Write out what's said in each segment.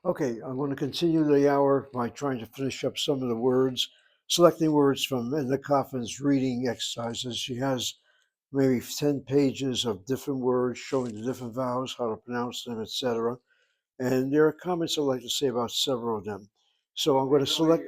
Okay, I'm going to continue the hour by trying to finish up some of the words, selecting words from Edna Coffin's reading exercises. She has maybe 10 pages of different words showing the different vowels, how to pronounce them, etc. And there are comments I'd like to say about several of them. So I'm going to select,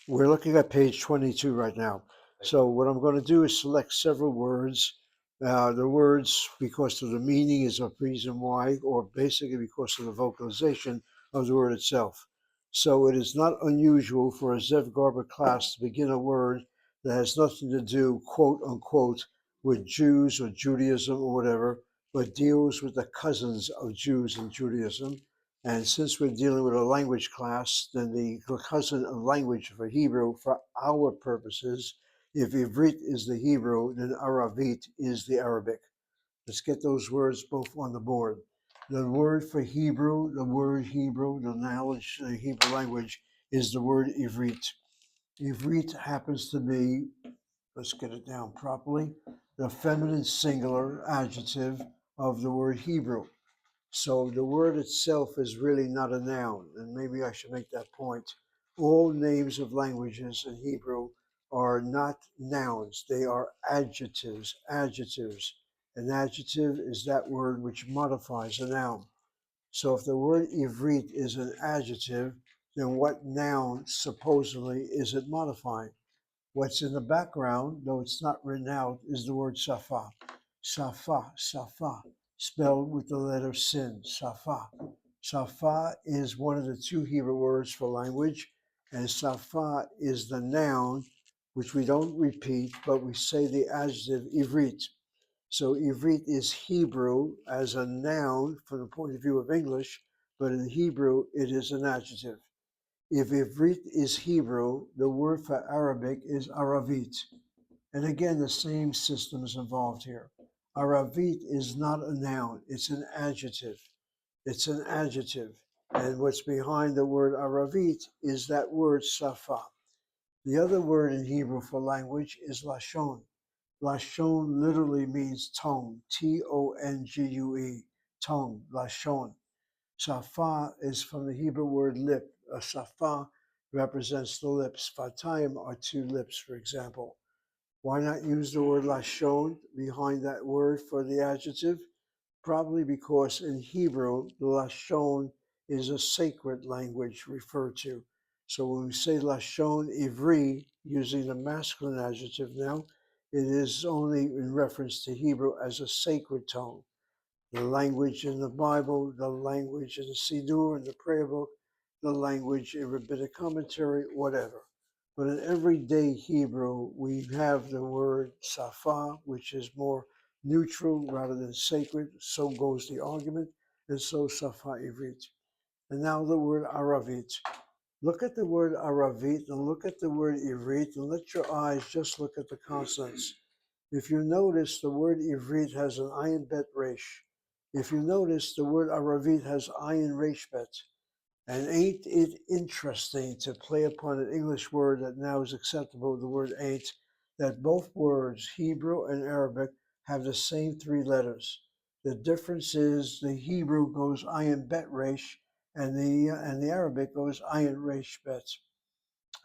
we're looking at page 22 right now. So what I'm going to do is select several words. The words, because of the meaning, is a reason why, or basically because of the vocalization of the word itself. So it is not unusual for a Zev Garber class to begin a word that has nothing to do, quote unquote, with Jews or Judaism or whatever, but deals with the cousins of Jews and Judaism. And since we're dealing with a language class, then the cousin of language for Hebrew, for our purposes, if Ivrit is the Hebrew, then Aravit is the Arabic. Let's get those words both on the board. The word for Hebrew, the knowledge of the Hebrew language, is the word Ivrit. Ivrit happens to be, let's get it down properly, the feminine singular adjective of the word Hebrew. So the word itself is really not a noun, and maybe I should make that point. All names of languages in Hebrew are not nouns, they are adjectives. Adjectives. An adjective is that word which modifies a noun. So if the word ivrit is an adjective, then what noun supposedly is it modifying? What's in the background, though it's not written out, is the word safa. Safa, safa, spelled with the letter sin, safa. Safa is one of the two Hebrew words for language, and safa is the noun, which we don't repeat, but we say the adjective ivrit. So ivrit is Hebrew as a noun from the point of view of English, but in Hebrew it is an adjective. If Ivrit is Hebrew, the word for Arabic is Aravit. And again, the same system is involved here. Aravit is not a noun, it's an adjective. It's an adjective. And what's behind the word Aravit is that word Safa. The other word in Hebrew for language is Lashon. Lashon literally means tongue, Tongue, tongue, Lashon. Safa is from the Hebrew word lip. A safa represents the lips. Fatayim are two lips, for example. Why not use the word lashon behind that word for the adjective? Probably because in Hebrew, the lashon is a sacred language referred to. So when we say lashon ivri, using the masculine adjective now, it is only in reference to Hebrew as a sacred tongue. The language in the Bible, the language in the Siddur, in the prayer book, the language in rabbinic commentary, whatever. But in everyday Hebrew, we have the word safa, which is more neutral rather than sacred. So goes the argument, and so safa ivrit. And now the word aravit. Look at the word aravit and look at the word ivrit and let your eyes just look at the consonants. If you notice, the word ivrit has an ayin bet resh. If you notice, the word aravit has ayin resh bet. And ain't it interesting to play upon an English word that now is acceptable, the word ain't, that both words, Hebrew and Arabic, have the same three letters. The difference is the Hebrew goes ayin bet resh, and the Arabic goes ayin resh bet.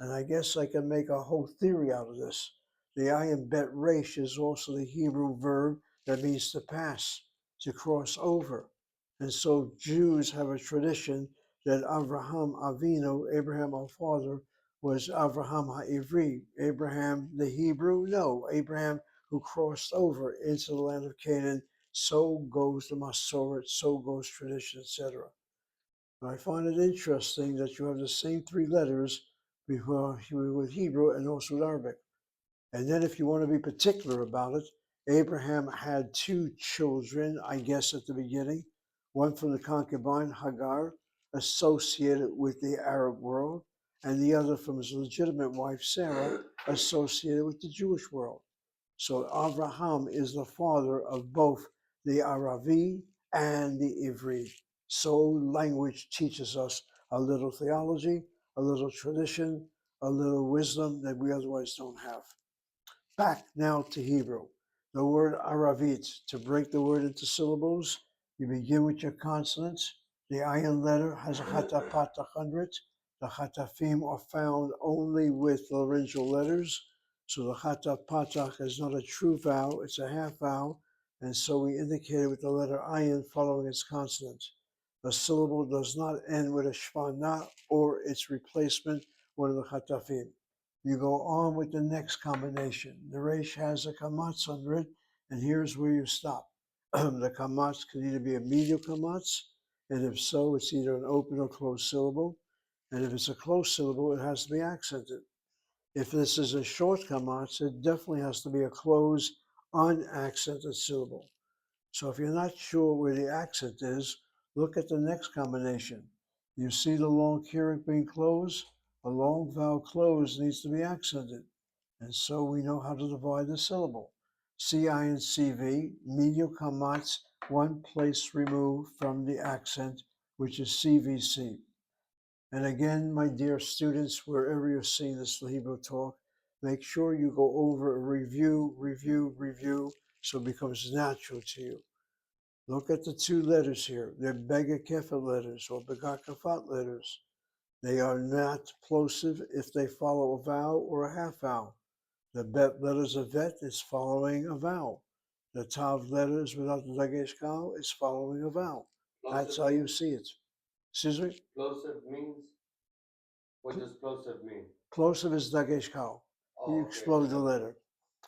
And I guess I can make a whole theory out of this. The ayin bet resh is also the Hebrew verb that means to pass, to cross over. And so Jews have a tradition that Avraham Avinu, Abraham our father, was Avraham HaIvri. Abraham the Hebrew? No, Abraham who crossed over into the land of Canaan. So goes the Masoret, so goes tradition, etc. I find it interesting that you have the same three letters with Hebrew and also with Arabic. And then if you want to be particular about it, Abraham had two children, I guess, at the beginning, one from the concubine Hagar, associated with the Arab world, and the other from his legitimate wife Sarah, associated with the Jewish world. So Abraham is the father of both the Aravi and the Ivri. So language teaches us a little theology, a little tradition, a little wisdom that we otherwise don't have. Back now to Hebrew. The word Aravit, to break the word into syllables, you begin with your consonants, The ayin letter has a chatapata 100. The chatafim are found only with laryngeal letters. So the chatapata is not a true vowel, it's a half vowel. And so we indicate it with the letter ayin following its consonant. The syllable does not end with a shvana or its replacement, one of the chatafim. You go on with the next combination. The resh has a kamatz under it, and here's where you stop. The kamatz can either be a medial kamatz, and if so, it's either an open or closed syllable. And if it's a closed syllable, it has to be accented. If this is a short kamatz, it definitely has to be a closed, unaccented syllable. So if you're not sure where the accent is, look at the next combination. You see the long kirik being closed? A long vowel closed needs to be accented. And so we know how to divide the syllable. CI and CV, medial kamatz, one place removed from the accent, which is CVC. And again, my dear students, wherever you're seeing this Hebrew talk, make sure you go over a review, so it becomes natural to you. Look at the two letters here. They're Begakefet letters or Begakafat letters. They are not plosive if they follow a vowel or a half vowel. The bet letters of vet is following a vowel. The tav letters without the dagesh kal is following a vowel. That's how you see it. Excuse me? Plosive means? What does plosive mean? Plosive is dagesh kal. Oh, You okay. explode the letter.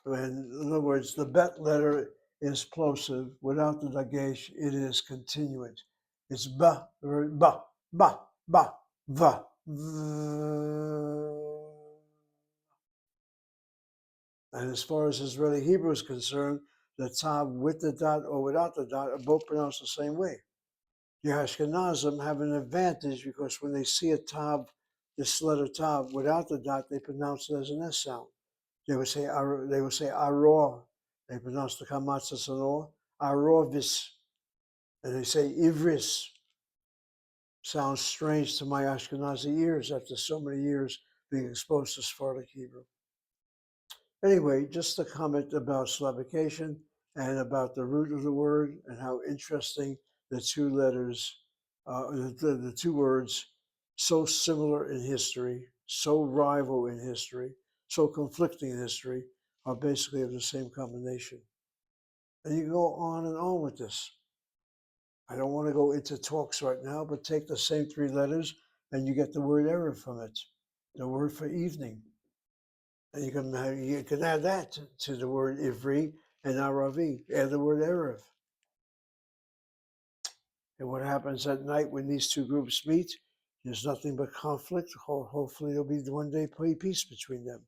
In other words, the bet letter is plosive. Without the dagesh, it is continuant. It's ba, ba, ba, ba, va. And as far as Israeli Hebrew is concerned, the tav with the dot or without the dot are both pronounced the same way. The Ashkenazim have an advantage because when they see a tav, this letter tav without the dot, they pronounce it as an S sound. They would say aror. They pronounce the kamatzas and or arovis, and they say ivris. Sounds strange to my Ashkenazi ears after so many years being exposed to Sephardic Hebrew. Anyway, just a comment about Slavication and about the root of the word and how interesting the two letters, the two words, so similar in history, so rival in history, so conflicting in history, are basically of the same combination. And you go on and on with this. I don't want to go into talks right now, but take the same three letters and you get the word erev from it, the word for evening. And you can add that to the word ivri and aravi, add the word erev. And what happens at night when these two groups meet? There's nothing but conflict. Hopefully there'll be one day peace between them.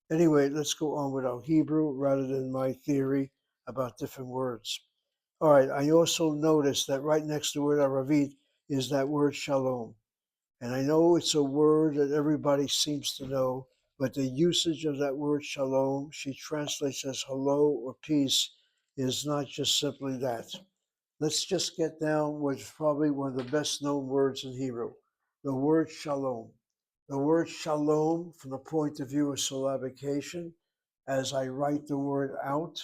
Anyway, let's go on with our Hebrew rather than my theory about different words. All right, I also noticed that right next to the word Aravit is that word shalom. And I know it's a word that everybody seems to know, but the usage of that word shalom, she translates as hello or peace, is not just simply that. Let's just get down what's probably one of the best known words in Hebrew, the word shalom. The word shalom, from the point of view of syllabication, as I write the word out,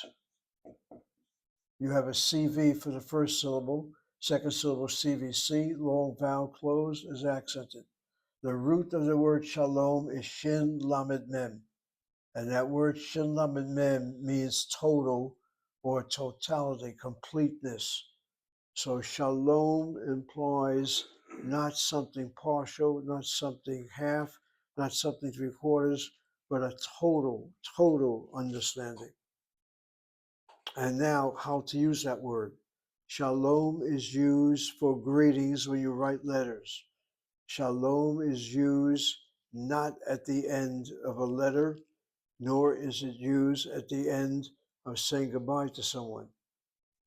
you have a CV for the first syllable, second syllable CVC, long vowel closed is accented. The root of the word shalom is shin lamed mem, and that word shin lamed mem means total or totality, completeness. So shalom implies not something partial, not something half, not something three quarters, but a total understanding. And now, how to use that word. Shalom is used for greetings when you write letters. Shalom is used not at the end of a letter, nor is it used at the end of saying goodbye to someone.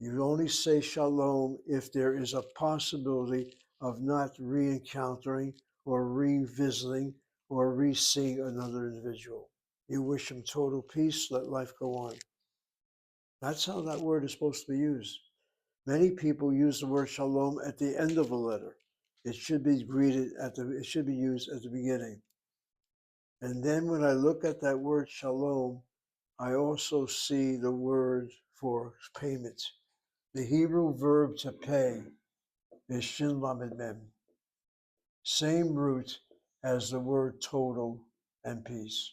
You only say shalom if there is a possibility of not re-encountering or revisiting or re-seeing another individual. You wish him total peace, let life go on. That's how that word is supposed to be used. Many people use the word shalom at the end of a letter. It should be it should be used at the beginning. And then when I look at that word shalom, I also see the word for payment. The Hebrew verb to pay is Shin Lamed Mem. Same root as the word total and peace.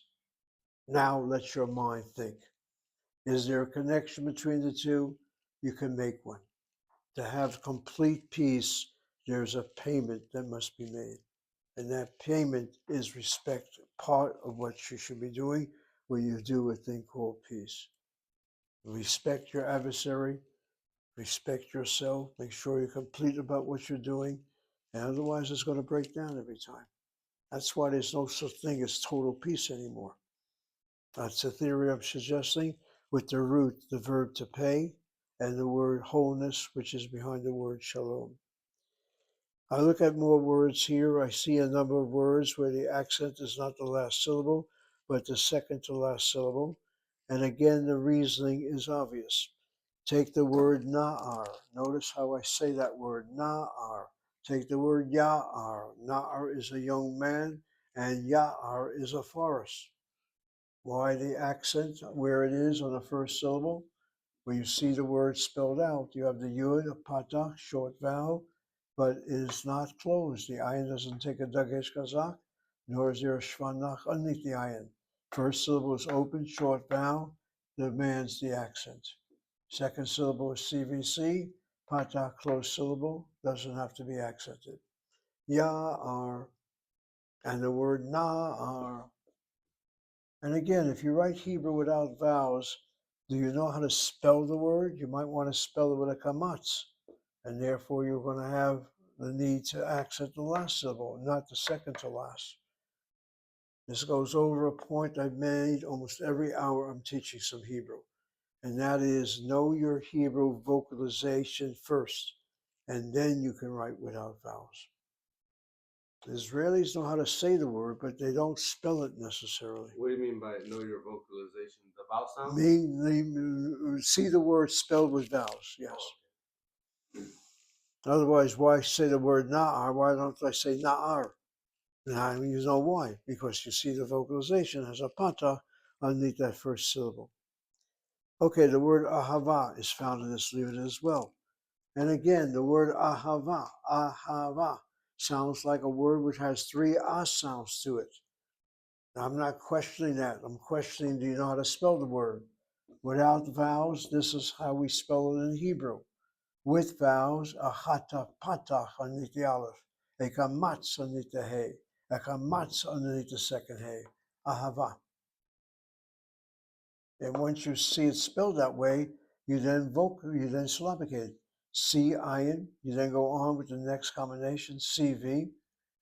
Now let your mind think. Is there a connection between the two? You can make one. To have complete peace, there's a payment that must be made. And that payment is respect, part of what you should be doing when you do a thing called peace. Respect your adversary, respect yourself, make sure you're complete about what you're doing, and otherwise it's going to break down every time. That's why there's no such thing as total peace anymore. That's the theory I'm suggesting, with the root, the verb to pay, and the word wholeness, which is behind the word shalom. I look at more words here. I see a number of words where the accent is not the last syllable, but the second to last syllable. And again, the reasoning is obvious. Take the word na'ar. Notice how I say that word, na'ar. Take the word ya'ar. Na'ar is a young man, and ya'ar is a forest. Why the accent where it is on the first syllable? When you see the word spelled out, you have the yud, a patach, short vowel, but it is not closed. The ayin doesn't take a dagesh kazak, nor is there a shvanach underneath the ayin. First syllable is open, short vowel, demands the accent. Second syllable is CVC, patach, closed syllable, doesn't have to be accented. Ya'ar, and the word na'ar. And again, if you write Hebrew without vowels, do you know how to spell the word? You might want to spell it with a kamatz, and therefore you're going to have the need to accent the last syllable, not the second to last. This goes over a point I've made almost every hour I'm teaching some Hebrew, and that is know your Hebrew vocalization first, and then you can write without vowels. The Israelis know how to say the word, but they don't spell it necessarily. What do you mean by know your vocalization? The vowel sound? See the word spelled with vowels, yes. Otherwise, why say the word na'ar? Why don't I say na'ar? Now you know why. Because you see the vocalization has a pata underneath that first syllable. Okay, the word ahava is found in this livret as well. And again, the word ahava, sounds like a word which has three ah sounds to it. Now, I'm not questioning that. I'm questioning, do you know how to spell the word? Without vowels, this is how we spell it in Hebrew. With vowels, a chata patach underneath the aleph, a kamatz underneath the hey, a kamatz underneath the second hey, ahava. And once you see it spelled that way, you then syllabicate. C ayin, you then go on with the next combination, CV,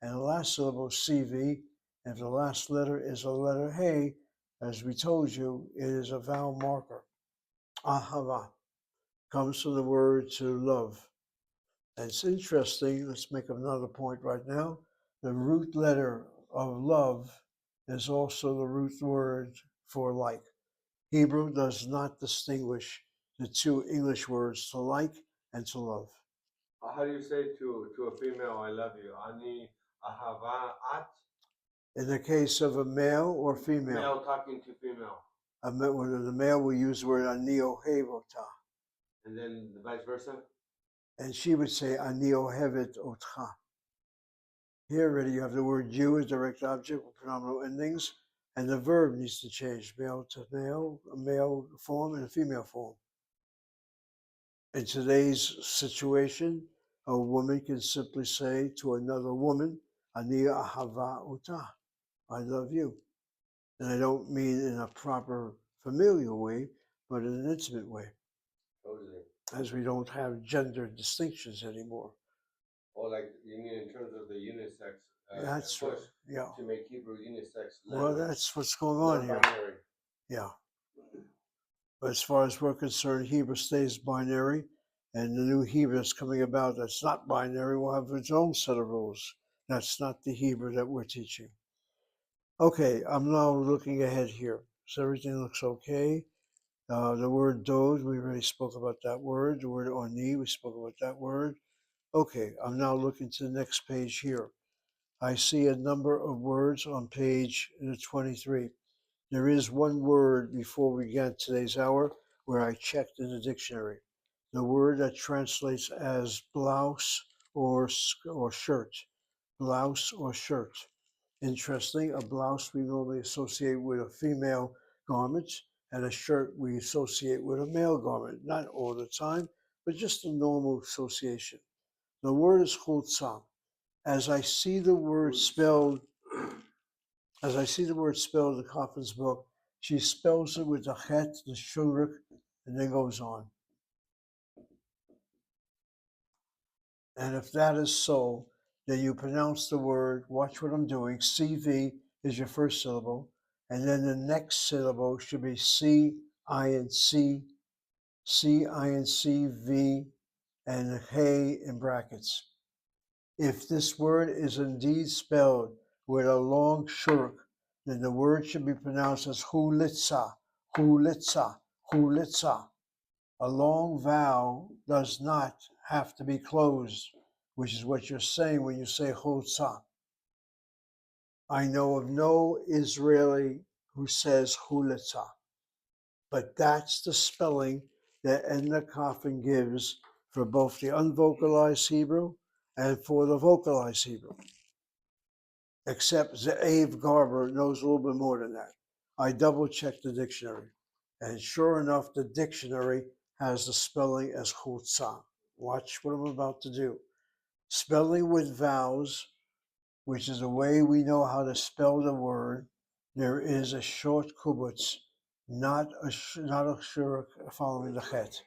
and the last syllable CV, and if the last letter is a letter hey, as we told you, it is a vowel marker. Ahava comes from the word to love. And it's interesting, let's make another point right now. The root letter of love is also the root word for like. Hebrew does not distinguish the two English words to like and to love. How do you say to a female, I love you? Ani ahava at? In the case of a male or female, Male talking to female. The male will use the word ani ohevota. And then the vice versa? And she would say ani ohevet otcha. Here already you have the word you as direct object with pronominal endings, and the verb needs to change, male to male, a male form and a female form. In today's situation, a woman can simply say to another woman, Ani ahava uta, I love you. And I don't mean in a proper familial way, but in an intimate way. Totally. As we don't have gender distinctions anymore. Or like you mean in terms of the unisex That's push right. Yeah. to make Hebrew unisex language. Well, that's what's going on here. Non-binary. Yeah. But as far as we're concerned, Hebrew stays binary, and the new Hebrew that's coming about that's not binary will have its own set of rules. That's not the Hebrew that we're teaching. Okay, I'm now looking ahead here. So everything looks okay. The word dod, we already spoke about that word. The word oni, we spoke about that word. Okay, I'm now looking to the next page here. I see a number of words on page 23. There is one word before we get today's hour where I checked in the dictionary. The word that translates as blouse or shirt, blouse or shirt. Interesting, a blouse we normally associate with a female garment, and a shirt we associate with a male garment. Not all the time, but just a normal association. The word is chutzah. As I see the word spelled, as I see the word spelled in the Coffin's book, she spells it with the chet, the shuruk, and then goes on. And if that is so, then you pronounce the word, watch what I'm doing, CV is your first syllable, and then the next syllable should be C-I-N-C, C-I-N-C-V, and hey in brackets. If this word is indeed spelled with a long shuruk, then the word should be pronounced as hulitza, hulitza, hulitza. A long vowel does not have to be closed, which is what you're saying when you say chutza. I know of no Israeli who says hulitza, but that's the spelling that Edna Coffin gives for both the unvocalized Hebrew and for the vocalized Hebrew. Except Zev Garber knows a little bit more than that. I double checked the dictionary, and sure enough, the dictionary has the spelling as chutzah. Watch what I'm about to do. Spelling with vowels, which is the way we know how to spell the word, there is a short kubutz, not a shuruk following the chet.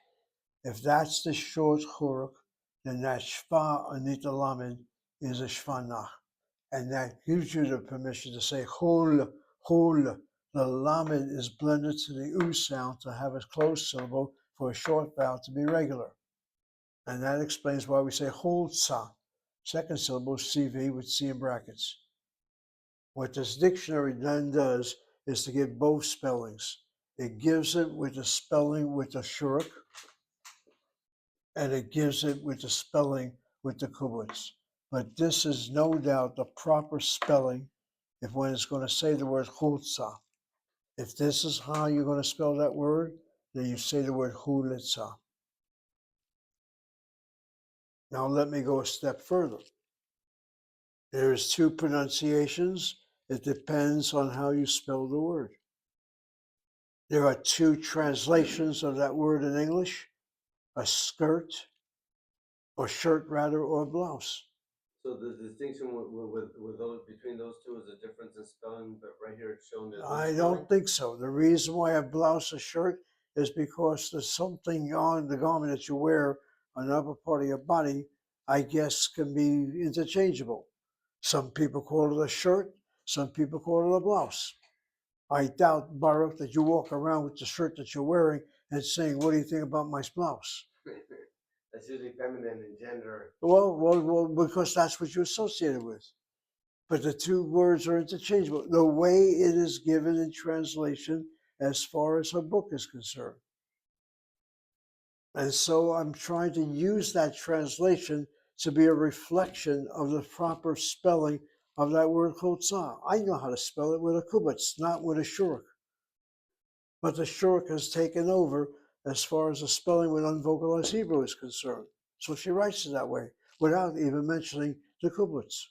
If that's the short churuk, then that shva anita lamed is a shvanach. And that gives you the permission to say hul, hul. The lamed is blended to the u sound to have a closed syllable for a short vowel to be regular. And that explains why we say hulsa. Second syllable CV with C in brackets. What this dictionary then does is to give both spellings. It gives it with the spelling with the shuruk, and it gives it with the spelling with the kubutz. But this is no doubt the proper spelling if one is going to say the word chutza. If this is how you're going to spell that word, then you say the word hulitza. Now let me go a step further. There's two pronunciations. It depends on how you spell the word. There are two translations of that word in English, a skirt, or shirt rather, or blouse. So the distinction with those between those two is a difference in spelling, but right here it's shown as I don't think so. The reason why a blouse or shirt is because there's something on the garment that you wear on the upper part of your body, I guess, can be interchangeable. Some people call it a shirt, some people call it a blouse. I doubt, Baruch, that you walk around with the shirt that you're wearing and saying, "What do you think about my blouse?" That's usually feminine in gender. Well, because that's what you associate it with. But the two words are interchangeable. The way it is given in translation, as far as her book is concerned. And so I'm trying to use that translation to be a reflection of the proper spelling of that word chutzah. I know how to spell it with a kubutz, not with a shuruk. But the shuruk has taken over as far as the spelling with unvocalized Hebrew is concerned. So she writes it that way without even mentioning the kubutz.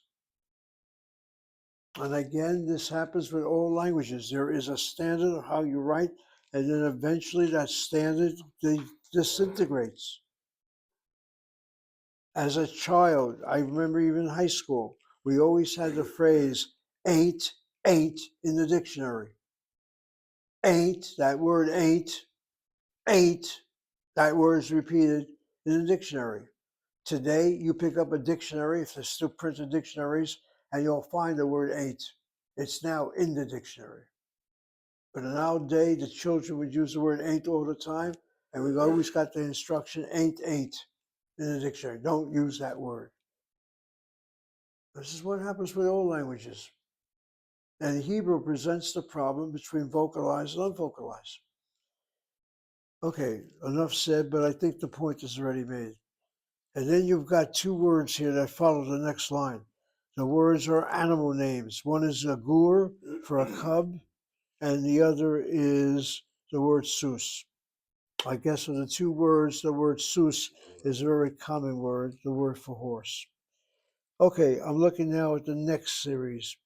And again, this happens with all languages. There is a standard of how you write, and then eventually that standard disintegrates. As a child, I remember even in high school, we always had the phrase ain't in the dictionary. Ain't, that word ain't, that word is repeated in the dictionary. Today, you pick up a dictionary, if there's still printed dictionaries, and you'll find the word ain't. It's now in the dictionary. But in our day, the children would use the word ain't all the time, and we've always got the instruction ain't in the dictionary. Don't use that word. This is what happens with all languages. And Hebrew presents the problem between vocalized and unvocalized. Okay, enough said, but I think the point is already made. And then you've got two words here that follow the next line. The words are animal names. One is a gur for a cub, and the other is the word sus. I guess of the two words, the word sus is a very common word, the word for horse. Okay, I'm looking now at the next series.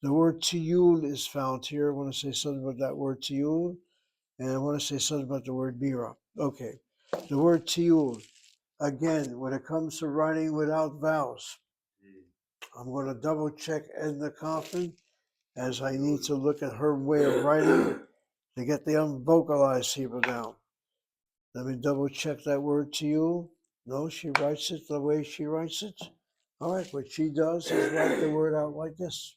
The word tiyul is found here. I want to say something about that word tiyul, and I want to say something about the word bira. Okay, the word tiyul. Again, when it comes to writing without vowels, I'm going to double check Edna Coffin as I need to look at her way of writing to get the unvocalized Hebrew down. Let me double check that word to you. No, she writes it the way she writes it. All right, what she does is write the word out like this.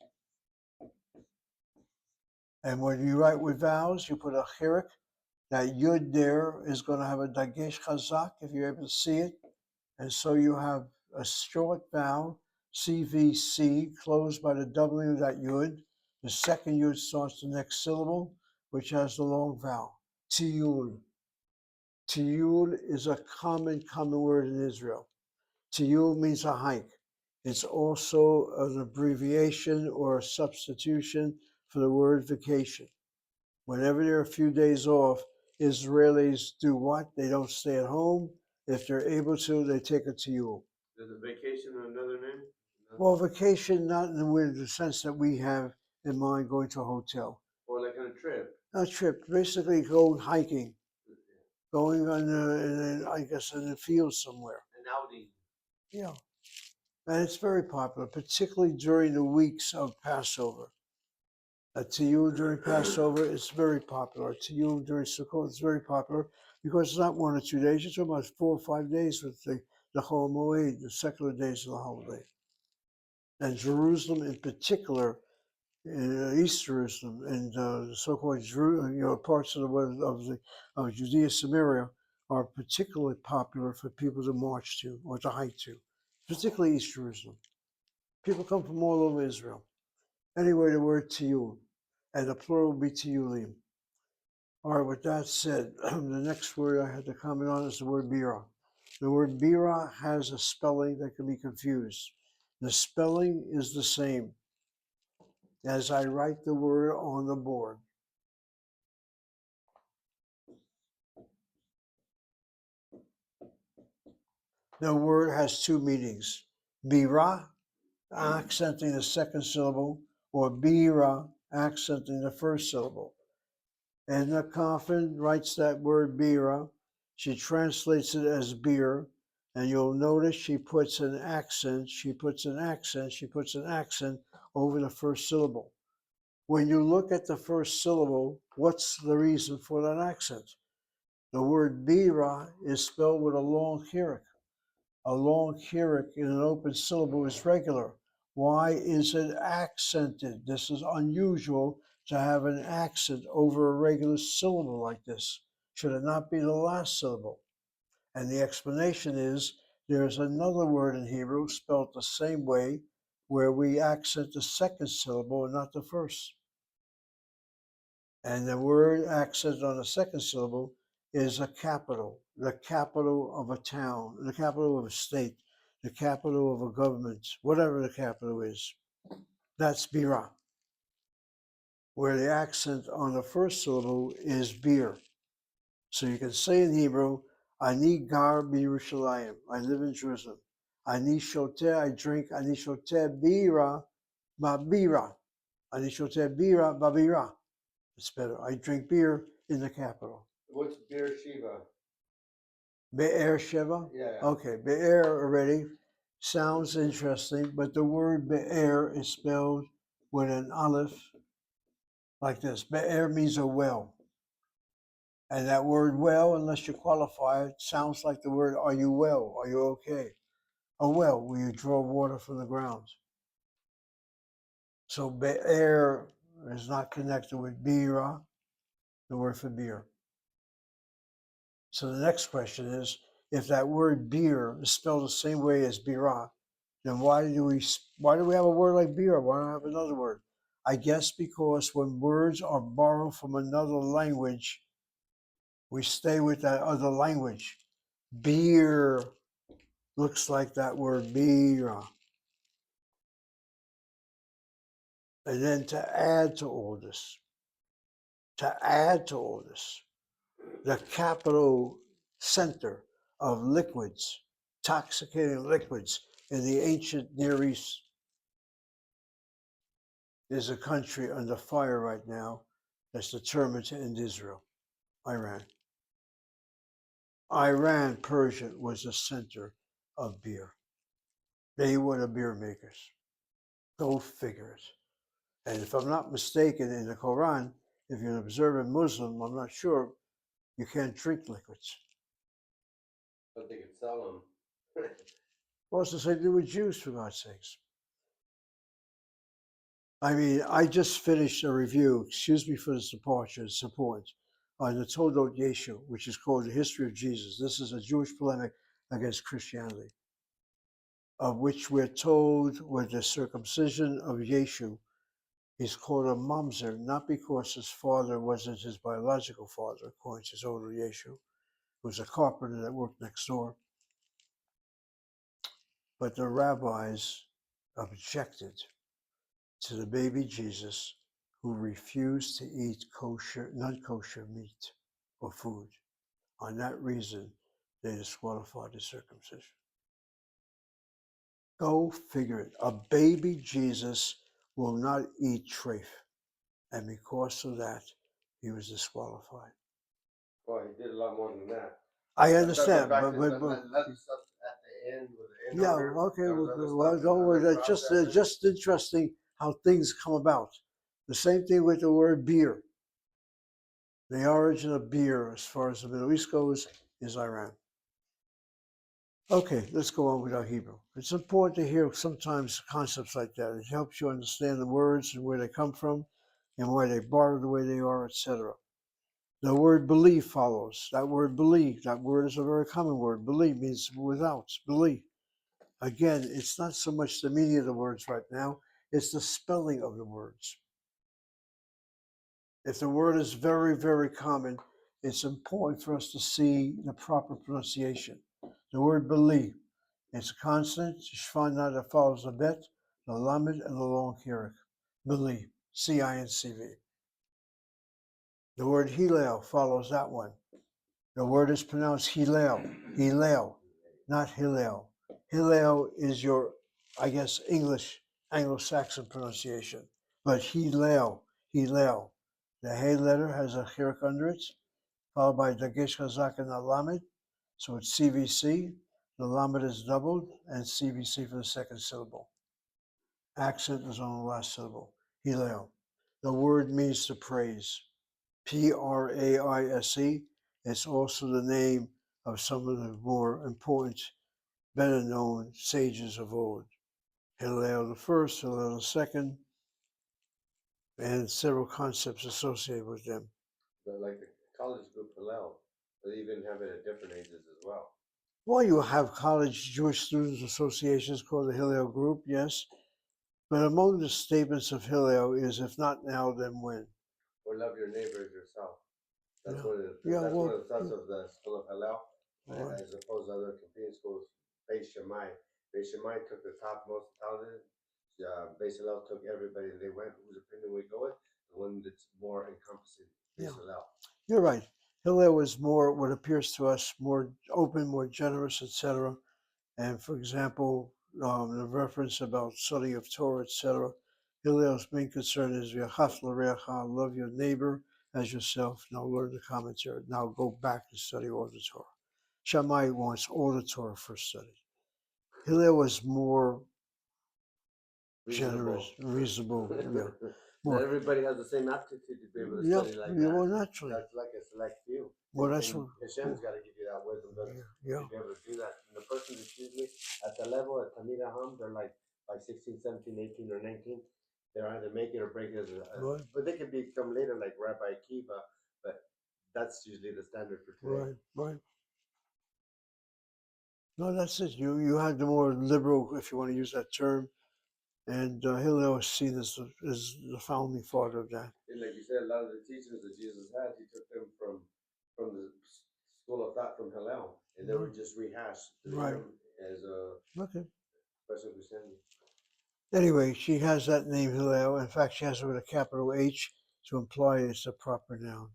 And when you write with vowels, you put a chirik. That yud there is going to have a dagesh chazak if you're able to see it. And so you have a short vowel, CVC, closed by the W of that yud. The second yud starts the next syllable, which has the long vowel, tiyul. Tiyul is a common word in Israel. Tiyul means a hike. It's also an abbreviation or a substitution for the word vacation. Whenever there are a few days off, Israelis do what? They don't stay at home. If they're able to, they take a tiyul. Is a vacation another name? Well, vacation, not in the sense that we have in mind going to a hotel. Or like on a trip? A trip, basically go hiking, going on, I guess, in the field somewhere. An outing. Yeah. And it's very popular, particularly during the weeks of Passover. A tiyul during Passover is very popular. A tiyul during Sukkot is very popular because it's not 1 or 2 days. You're talking about 4 or 5 days with the Chol Moed, the secular days of the holiday. And Jerusalem in particular, East Jerusalem and the so-called parts of of Judea, Samaria, are particularly popular for people to march to or to hike to, particularly East Jerusalem. People come from all over Israel. Anyway, the word tiyul, and the plural will be tiyulim. All right, with that said, the next word I had to comment on is the word bira. The word bira has a spelling that can be confused. The spelling is the same as I write the word on the board. The word has two meanings. Bira, accenting the second syllable, or bira, accenting the first syllable. Edna Coffin writes that word bira. She translates it as beer, and you'll notice she puts an accent over the first syllable. When you look at the first syllable, what's the reason for that accent? The word bira is spelled with a long chirik. A long chirik in an open syllable is regular. Why is it accented? This is unusual to have an accent over a regular syllable like this. Should it not be the last syllable? And the explanation is there's another word in Hebrew spelled the same way where we accent the second syllable and not the first. And the word accent on the second syllable is a capital, the capital of a town, the capital of a state, the capital of a government, whatever the capital is. That's bira, where the accent on the first syllable is beer. So you can say in Hebrew, Ani gar b'Yerushalayim, I live in Jerusalem. Ani shoteh, I drink, Ani shoteh bira, ba'bira. Ani shoteh bira, ba'bira. It's better. I drink beer in the capital. What's Beer Shiva? Be'er Sheva? Yeah. Okay, Be'er already sounds interesting, but the word Be'er is spelled with an aleph like this. Be'er means a well. And that word well, unless you qualify it, sounds like the word are you well? Are you okay? A well, where you draw water from the ground. So Be'er is not connected with Bira, the word for beer. So the next question is, if that word beer is spelled the same way as bira, then why do we have a word like beer? Why don't I have another word? I guess because when words are borrowed from another language, we stay with that other language. Beer looks like that word bira. And then to add to all this, the capital center of liquids, intoxicating liquids in the ancient Near East, is a country under fire right now that's determined to end Israel, Iran. Iran, Persia, was the center of beer. They were the beer makers. Go figure it. And if I'm not mistaken, in the Quran, if you're an observant Muslim, I'm not sure, you can't drink liquids. But they could sell them. Well, it's the same thing with Jews, for God's sakes. I mean, I just finished a review, excuse me for this departure, it's important, on the Toldot Yeshu, which is called The History of Jesus. This is a Jewish polemic against Christianity, of which we're told with the circumcision of Yeshu, he's called a mamzer, not because his father wasn't his biological father, according to Toldot Yeshu, who was a carpenter that worked next door, but the rabbis objected to the baby Jesus who refused to eat kosher, non-kosher meat or food. On that reason, they disqualified the circumcision. Go figure it. A baby Jesus will not eat treif, and because of that, he was disqualified. Well, he did a lot more than that. I understand, but but that other stuff at the end with the end yeah, order, okay. there was other Well, stuff, don't worry. other That's just processes. interesting how things come about. The same thing with the word beer. The origin of beer, as far as the Middle East goes, is Iran. Okay, let's go on with our Hebrew. It's important to hear sometimes concepts like that. It helps you understand the words and where they come from and why they borrowed the way they are, etc. The word believe follows. That word believe, that word is a very common word. Believe means without, believe. Again, it's not so much the meaning of the words right now, it's the spelling of the words. If the word is very, very common, it's important for us to see the proper pronunciation. The word believe, it's a consonant, shvana, that follows the bet, the lamed, and the long hirik. Believe, C-I-N-C-V. The word Hillel follows that one. The word is pronounced Hillel, Hillel, not Hillel. Hillel is your, I guess, English, Anglo-Saxon pronunciation. But Hillel, Hillel. The Hey letter has a chirik under it, followed by Dagesh Chazak and the Lamed. So it's CVC. The Lamed is doubled, and CVC for the second syllable. Accent is on the last syllable. Hillel. The word means to praise. Praise. It's also the name of some of the more important, better known sages of old. Hillel the First, Hillel the Second, and several concepts associated with them. But like the college group Hillel, they even have it at different ages as well. Well, you have college Jewish students associations called the Hillel Group, yes. But among the statements of Hillel is, if not now, then when? Or love your neighbor as yourself. That's Yeah. one of the Yeah, that's well, one of the thoughts of the school of Hillel, right. as opposed to other competing schools. Beis Shammai. Beis Shammai took the top most talented. Beis Hillel took everybody. They went whose opinion we go with. The one that's more encompassing. Beis Yeah. Hillel. You're right. Hillel was more, what appears to us, more open, more generous, etc. And for example, the reference about study of Torah, etc. Hillel's main concern is V'ahavta l'reacha, love your neighbor as yourself. Now learn the commentary. Now go back and study all the Torah. Shammai wants all the Torah first studied. Hillel was more generous, reasonable. Yeah. Not everybody has the same aptitude to be able to Yeah, study like yeah, that. well, naturally. That's like a select few. Well, And, that's what. Hashem's got to give you that wisdom to Yeah. be able to do that. And the person that's usually at the level at Tamid Aham, they're like 16, 17, 18, or 19. They're either make it or break it. Right. But they can become later like Rabbi Akiva, but that's usually the standard for today. Right, right. No, that's it. You had the more liberal, if you want to use that term, and Hillel was seen as the founding father of that. And like you said, a lot of the teachings that Jesus had, he took them from the school of thought from Hillel, and they were just rehashed to Right. him as a Okay. person who sent me. Anyway, she has that name Hillel. In fact, she has it with a capital H to imply it's a proper noun.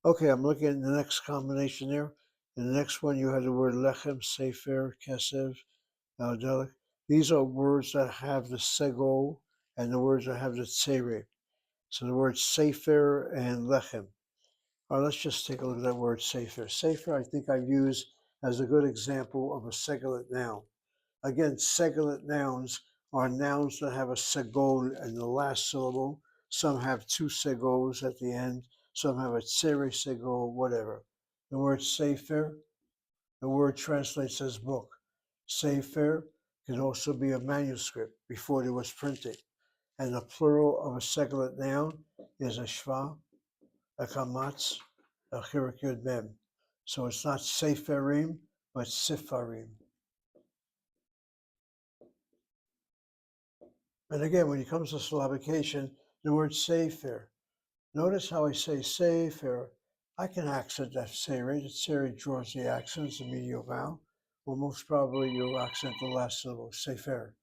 Okay, I'm looking at the next combination there. In the next one, you have the word lechem, sefer, kesev, aldelik. These are words that have the sego and the words that have the tsere. So the words sefer and lechem. All right, let's just take a look at that word sefer. Sefer, I think I've used as a good example of a segulate noun. Again, segulate nouns are nouns that have a segol in the last syllable. Some have two segols at the end. Some have a tsere segol, whatever. The word sefer, the word translates as book. Sefer can also be a manuscript before there was printing. And the plural of a segulate noun is a shva, a kamatz, a chirik yud mem. So it's not seferim, but sifarim. And again, when it comes to syllabication, the word sefer. Notice how I say sefer. I can accent that seri. The seri draws the accents, the medial vowel. Well, most probably you'll accent the last syllable, sefer.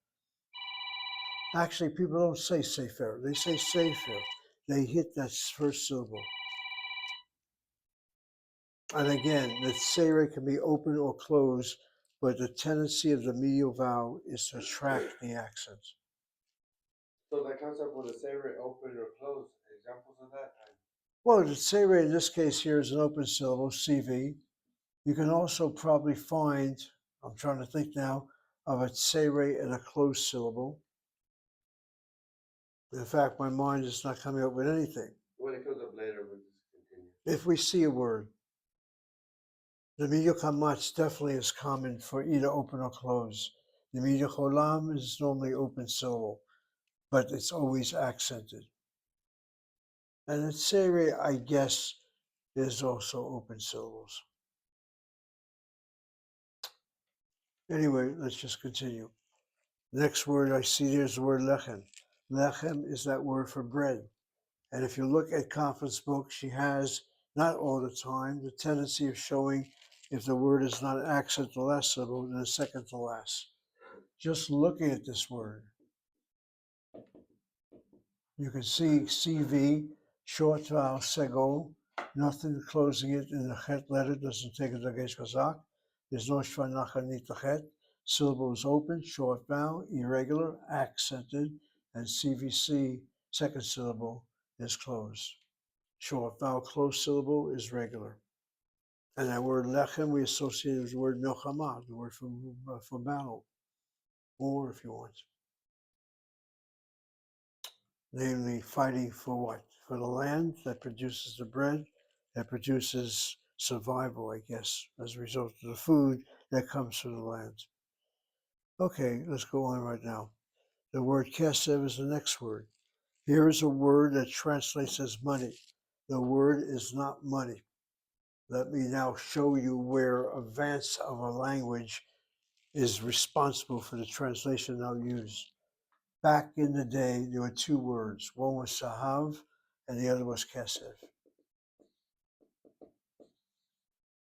Actually, people don't say sefer. They say sefer. They hit that first syllable. And again, the seri can be open or closed, but the tendency of the medial vowel is to attract the accents. So that concept with the savory open or closed, examples of that? Well, the seri in this case here is an open syllable, CV. You can also probably find, I'm trying to think now, of a seri in a closed syllable. In fact, my mind is not coming up with anything. When it comes up later, we'll just continue. If we see a word, the medial kamatz definitely is common for either open or closed. The medial cholam is normally open syllable, but it's always accented. And the seri, I guess, is also open syllables. Anyway, let's just continue. Next word I see there is the word lechem. Lechem is that word for bread. And if you look at Conference book, she has, not all the time, the tendency of showing if the word is not accent to last syllable, then second to last. Just looking at this word, you can see CV, short vowel, sego, nothing closing it in the chet letter, doesn't take a dagesh kazak. There's no shvanach underneath the chet. Syllable is open, short vowel, irregular, accented, and CVC, second syllable, is closed. Short vowel, closed syllable is regular. And that word lechem we associate with the word milchama, the word for battle, war if you want. Namely, fighting for what? For the land that produces the bread, that produces survival, I guess, as a result of the food that comes from the land. Okay, let's go on right now. The word kesev is the next word. Here is a word that translates as money. The word is not money. Let me now show you where advance of a language is responsible for the translation I'll use. Back in the day, there were two words. One was sahav and the other was kesev.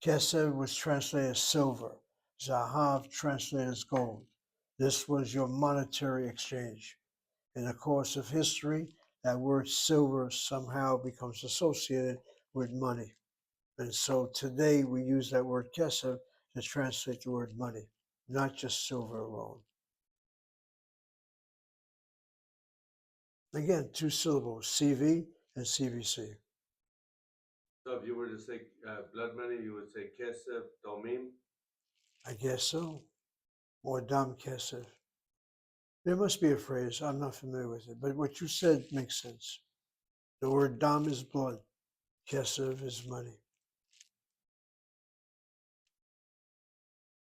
Kesev was translated as silver. Zahav translated as gold. This was your monetary exchange. In the course of history, that word silver somehow becomes associated with money. And so today we use that word kesev to translate the word money, not just silver alone. Again, two syllables, CV and CVC. So if you were to say blood money, you would say kesef domim. I guess so. Or dam kesev. There must be a phrase, I'm not familiar with it, but what you said makes sense. The word dam is blood, kesev is money.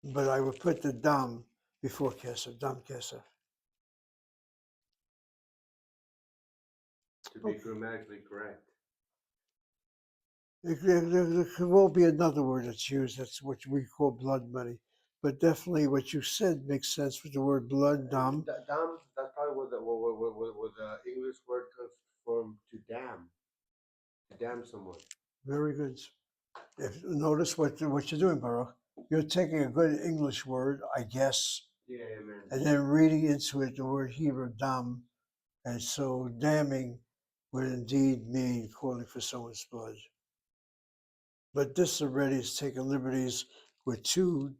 But I would put the dam before kesev, dam kesev. To be grammatically correct. There will be another word that's used, that's what we call blood money. But definitely what you said makes sense with the word blood, dam. Dam, that's probably where the English word comes from, to damn someone. Very good. Notice what you're doing, Baruch. You're taking a good English word, I guess, Yeah, man. and then reading into it the word Hebrew dam, and so damning would indeed mean calling for someone's blood. But this already is taking liberties with two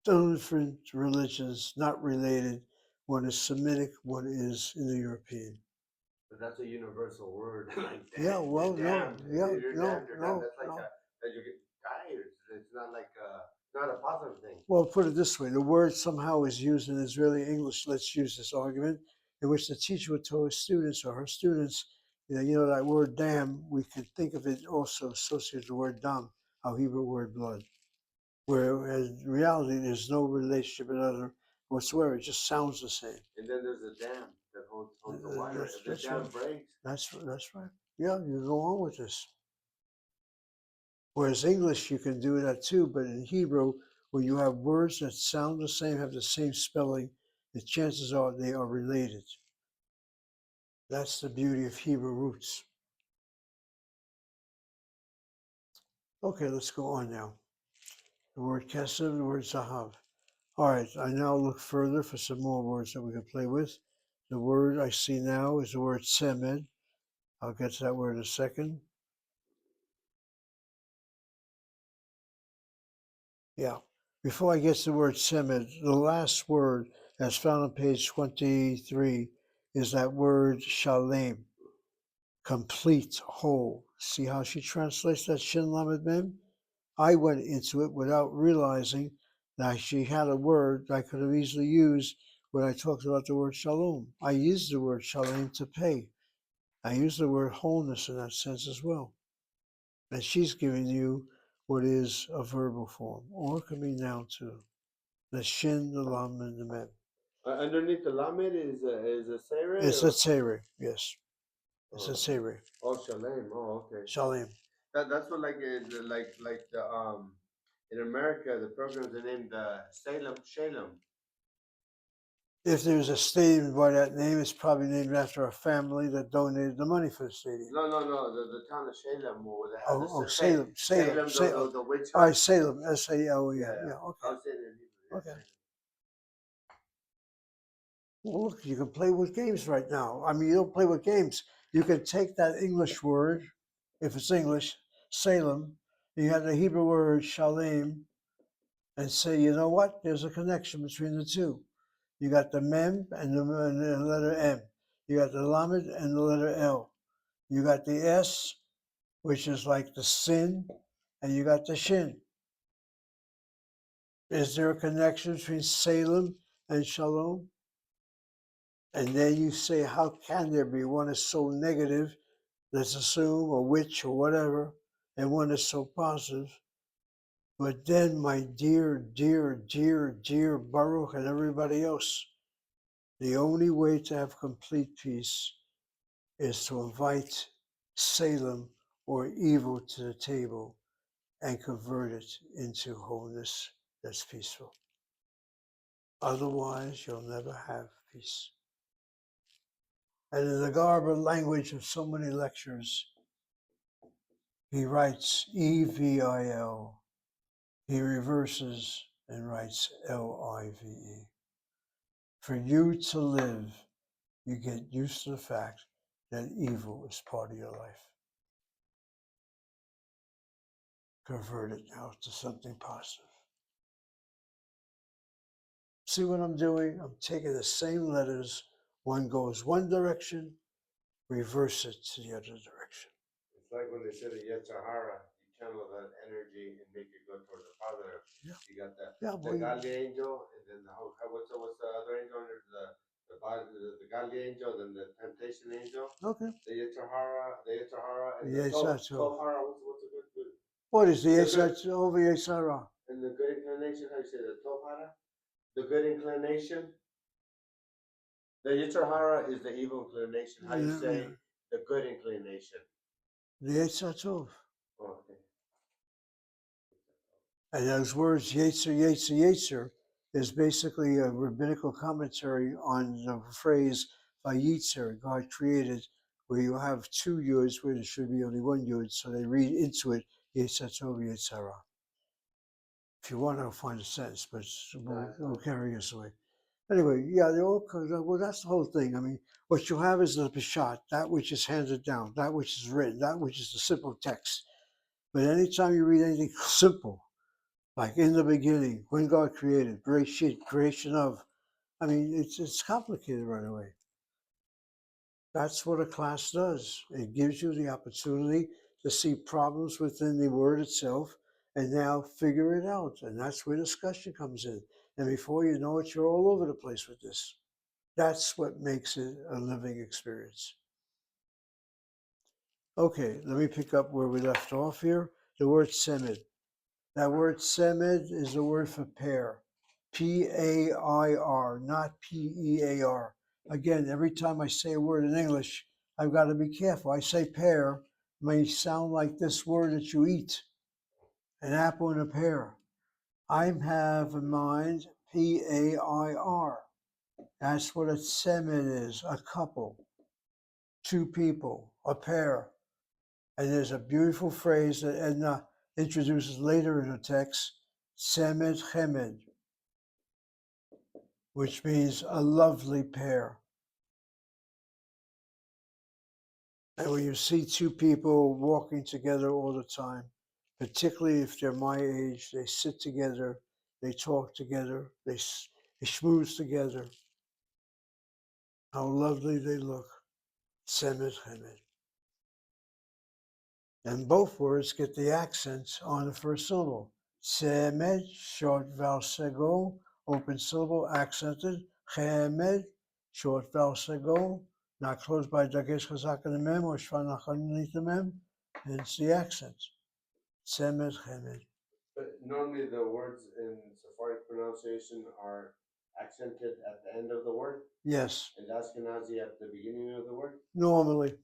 different religions, not related. One is Semitic, one is Indo-European. But that's a universal word. Like Yeah, well, damn, no, yeah, you're no, damned, you're damned. no, That's like no. that you get tired. It's not like not a positive thing. Well, put it this way: the word somehow is used in Israeli English. Let's use this argument in which the teacher would tell his students or her students, you know that word "damn." We can think of it also associated with the word "dam," our Hebrew word "blood." Whereas in reality, there's no relationship in other whatsoever. It just sounds the same. And then there's a dam that holds the water. If the That's dam right. breaks, That's right. Yeah, you go on with this. Whereas English, you can do that too, but in Hebrew, when you have words that sound the same, have the same spelling, the chances are they are related. That's the beauty of Hebrew roots. Okay, let's go on now. The word kesef, the word zahav. All right, I now look further for some more words that we can play with. The word I see now is the word semed. I'll get to that word in a second. Yeah. Before I get to the word semed, the last word that's found on page 23 is that word shalem, complete, whole. See how she translates that shin lamed mem? I went into it without realizing that she had a word that I could have easily used when I talked about the word shalom. I used the word shalom to pay. I used the word wholeness in that sense as well. And she's giving you what is a verbal form, or it can be noun too. The shin, the lam, and the mem. underneath the lamed is a sere It's a or tzere, yes. It's a oh, tzere. shalem. Oh, okay. Shalem. That's what like the in America the programs are named Salem Shalem. If there's a stadium by that name, it's probably named after a family that donated the money for the stadium. No. The town of Salem where they have Oh, Salem, Salem, Salem. the witch All right, hunt. Salem, S-A-L-E-M. Yeah, Yeah, I okay, was saying it in Hebrew. Yeah, okay. Salem. Well, look, you can play with games right now. I mean, you don't play with games. You can take that English word, if it's English, Salem, you have the Hebrew word Shalem, and say, you know what? There's a connection between the two. You got the mem and the letter M. You got the lamed and the letter L. You got the S, which is like the sin, and you got the shin. Is there a connection between Salem and Shalom? And then you say, how can there be? One is so negative, let's assume, or witch, or whatever, and one is so positive. But then, my dear, dear, dear, dear Baruch and everybody else, the only way to have complete peace is to invite Salem or evil to the table and convert it into wholeness that's peaceful. Otherwise, you'll never have peace. And in the Garber language of so many lectures, he writes EVIL. He reverses and writes LIVE. For you to live, you get used to the fact that evil is part of your life. Convert it now to something positive. See what I'm doing? I'm taking the same letters. One goes one direction, reverse it to the other direction. It's like when they say the Yetzirah, you channel that energy and make it go towards the positive. Yeah. You got Yeah, the Gali angel, and then what's the other angel? There's the Gali angel, then the temptation angel, okay. the Yetzirah, and the Yes, that's all. Tohara. What's a good? What is the The good Yetzirah over Yetzirah? and the good inclination. How you say the Tohara? The good inclination. The Yitzhahara is the evil inclination. How you Yeah. say the good inclination? The Yetzirah. Oh, okay. And those words, Yetzer, Yetzer, Yetzer, is basically a rabbinical commentary on the phrase Vayitzer, God created, where you have two Yuds where there should be only one Yud, so they read into it Yetzatov, Yetzara. If you want to find a sentence, but we'll carry us away. Anyway, yeah, they're all, well, that's the whole thing. I mean, what you have is the Peshat, that which is handed down, that which is written, that which is the simple text. But anytime you read anything simple, like in the beginning, when God created, Bereshit, creation of, I mean, it's complicated right away. That's what a class does. It gives you the opportunity to see problems within the word itself and now figure it out. And that's where discussion comes in. And before you know it, you're all over the place with this. That's what makes it a living experience. Okay, let me pick up where we left off here. The word semed. That word semed is the word for pair. P-A-I-R, not P-E-A-R. Again, every time I say a word in English, I've got to be careful. I say pear, it may sound like this word that you eat, an apple and a pear. I have in mind P-A-I-R. That's what a semed is, a couple, two people, a pair. And there's a beautiful phrase that Edna introduces later in the text, semed chemed, which means a lovely pair. And when you see two people walking together all the time, particularly if they're my age, they sit together, they talk together, they schmooze together, how lovely they look. Semed chemed. And both words get the accent on the first syllable. Semed, short vowel sego, open syllable, accented. Chemed, short vowel sego, not closed by dagesh chazak in the mem or shvanach underneath the mem, hence the accent. Semed, chemed. But normally the words in Sephardic pronunciation are accented at the end of the word, Yes, and Ashkenazi at the beginning of the word. normally.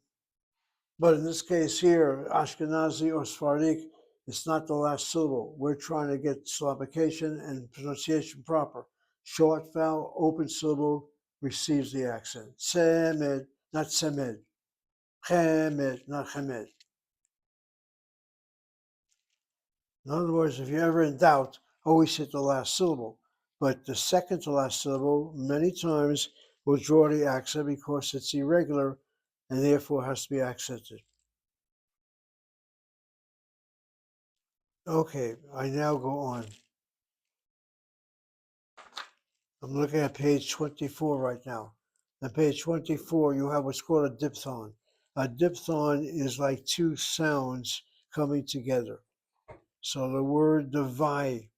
But in this case here, Ashkenazi or Sephardic, it's not the last syllable. We're trying to get syllabication and pronunciation proper. Short vowel, open syllable receives the accent. Semed, not semed. Chemed, not chemed. In other words, if you're ever in doubt, always hit the last syllable. But the second to last syllable, many times, will draw the accent because it's irregular and therefore has to be accented. Okay, I now go on. I'm looking at page 24 right now. On page 24, you have what's called a diphthong. A diphthong is like two sounds coming together. So the word divide,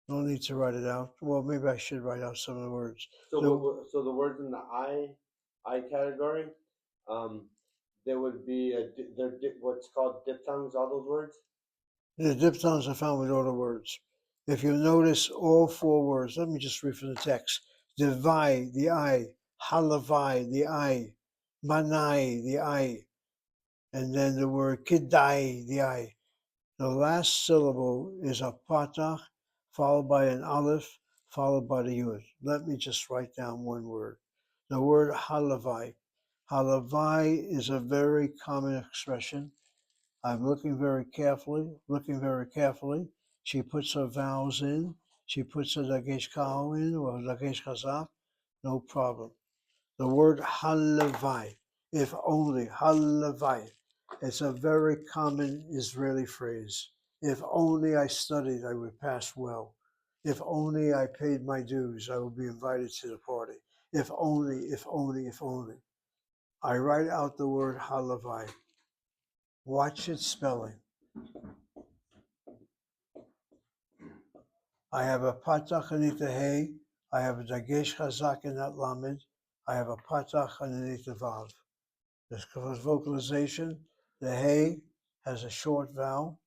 no need to write it out. Well, maybe I should write out some of the words. So the words in the I category, there would be what's called diphthongs. All those words. The diphthongs are found with all the words. If you notice all four words, let me just read from the text. Divide, the I. Halavai, the I. Manai, the I. And then the word kidai, the I. The last syllable is a patach, followed by an aleph, followed by the yud. Let me just write down one word. The word halavai. Halavai is a very common expression. I'm looking very carefully. She puts her vowels in. She puts her dagesh kal in or dagesh chazak. No problem. The word halavai, if only, halavai. It's a very common Israeli phrase. If only I studied, I would pass well. If only I paid my dues, I would be invited to the party. If only, if only, if only. I write out the word halavai. Watch its spelling. I have a patach underneath the hay. I have a dagesh chazak in that lamed. I have a patach underneath the vav. This vocalization, the hay has a short vowel.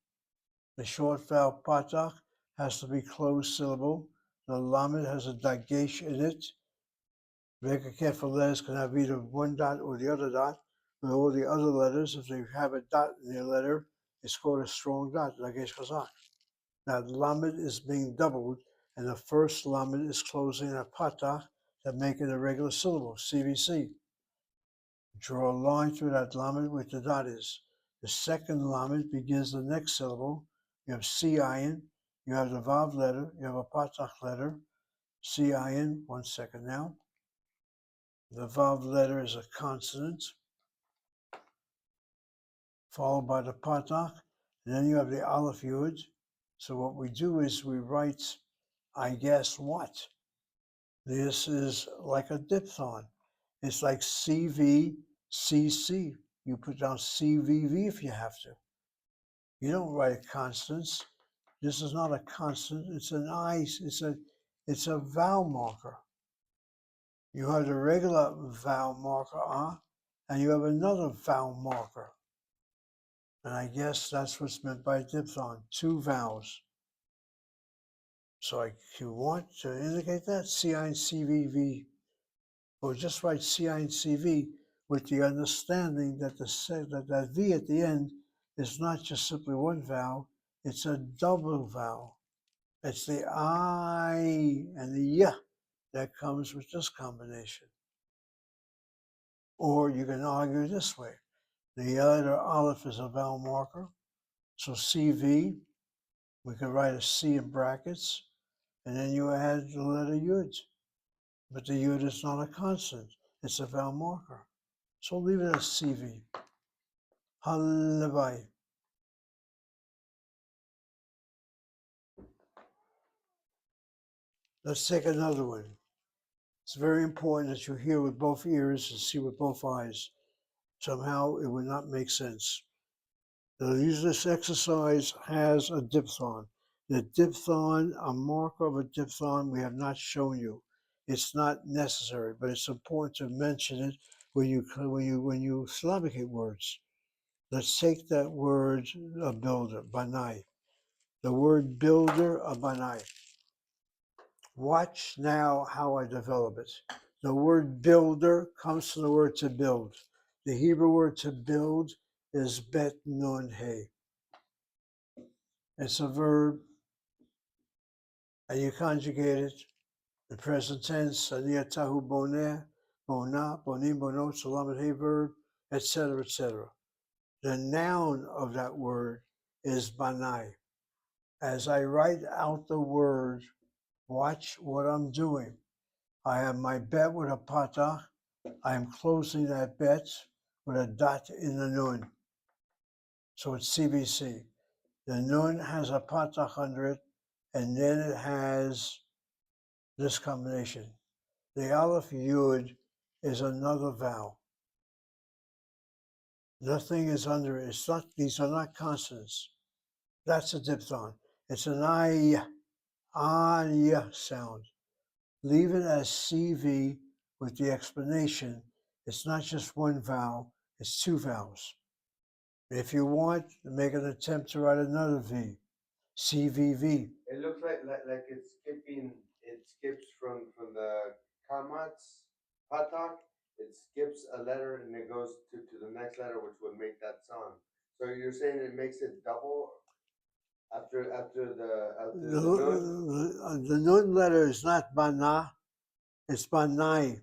The short vowel patach has to be closed syllable. The lamed has a dagesh in it. Very careful letters can have either one dot or the other dot. And all the other letters, if they have a dot in their letter, it's called a strong dot, dagesh chazak. Now the lamed is being doubled, and the first lamed is closing a patach that make it a regular syllable, CVC. Draw a line through that lamed where the dot is. The second lamed begins the next syllable. You have C ayin, you have the vav letter, you have a patach letter. C ayin, 1 second now. The vav letter is a consonant, followed by the patach. And then you have the Aleph Yud. So what we do is we write, I guess what? This is like a diphthong. It's like CVCC. You put down CVV if you have to. You don't write constants. This is not a constant. It's an I. It's a vowel marker. You have the regular vowel marker and you have another vowel marker. And I guess that's what's meant by diphthong, two vowels. So if you want to indicate that, CINCVV, or just write CINCV with the understanding that that V at the end is not just simply one vowel, it's a double vowel. It's the I and the Y that comes with this combination. Or you can argue this way. The letter Aleph is a vowel marker, so CV, we can write a C in brackets, and then you add the letter Yud. But the Yud is not a constant, it's a vowel marker. So leave it as CV. Halavai. Let's take another one. It's very important that you hear with both ears and see with both eyes. Somehow it would not make sense. This exercise has a diphthong. The diphthong, a marker of a diphthong, we have not shown you. It's not necessary, but it's important to mention it when you syllabicate words. Let's take that word, a builder, banai. The word builder, a banai. Watch now how I develop it. The word builder comes from the word to build. The Hebrew word to build is bet nun he. It's a verb, and you conjugate it. The present tense, tahu boneh, bonah, bonim, bonot, salam, hey verb, etc., etc. The noun of that word is banai. As I write out the word, watch what I'm doing. I have my bet with a patach. I am closing that bet with a dot in the nun. So it's CBC. The nun has a patach under it, and then it has this combination. The Aleph Yud is another vowel. Nothing is under it. It's not, these are not consonants. That's a diphthong. It's an I sound. Leave it as CV with the explanation. It's not just one vowel, it's two vowels. If you want, make an attempt to write another V, CVV. It looks like it's skipping. It skips from the kamats patak. It skips a letter and it goes to the next letter, which would make that sound. So you're saying it makes it double after the nun? The nun letter is not bana, it's banai.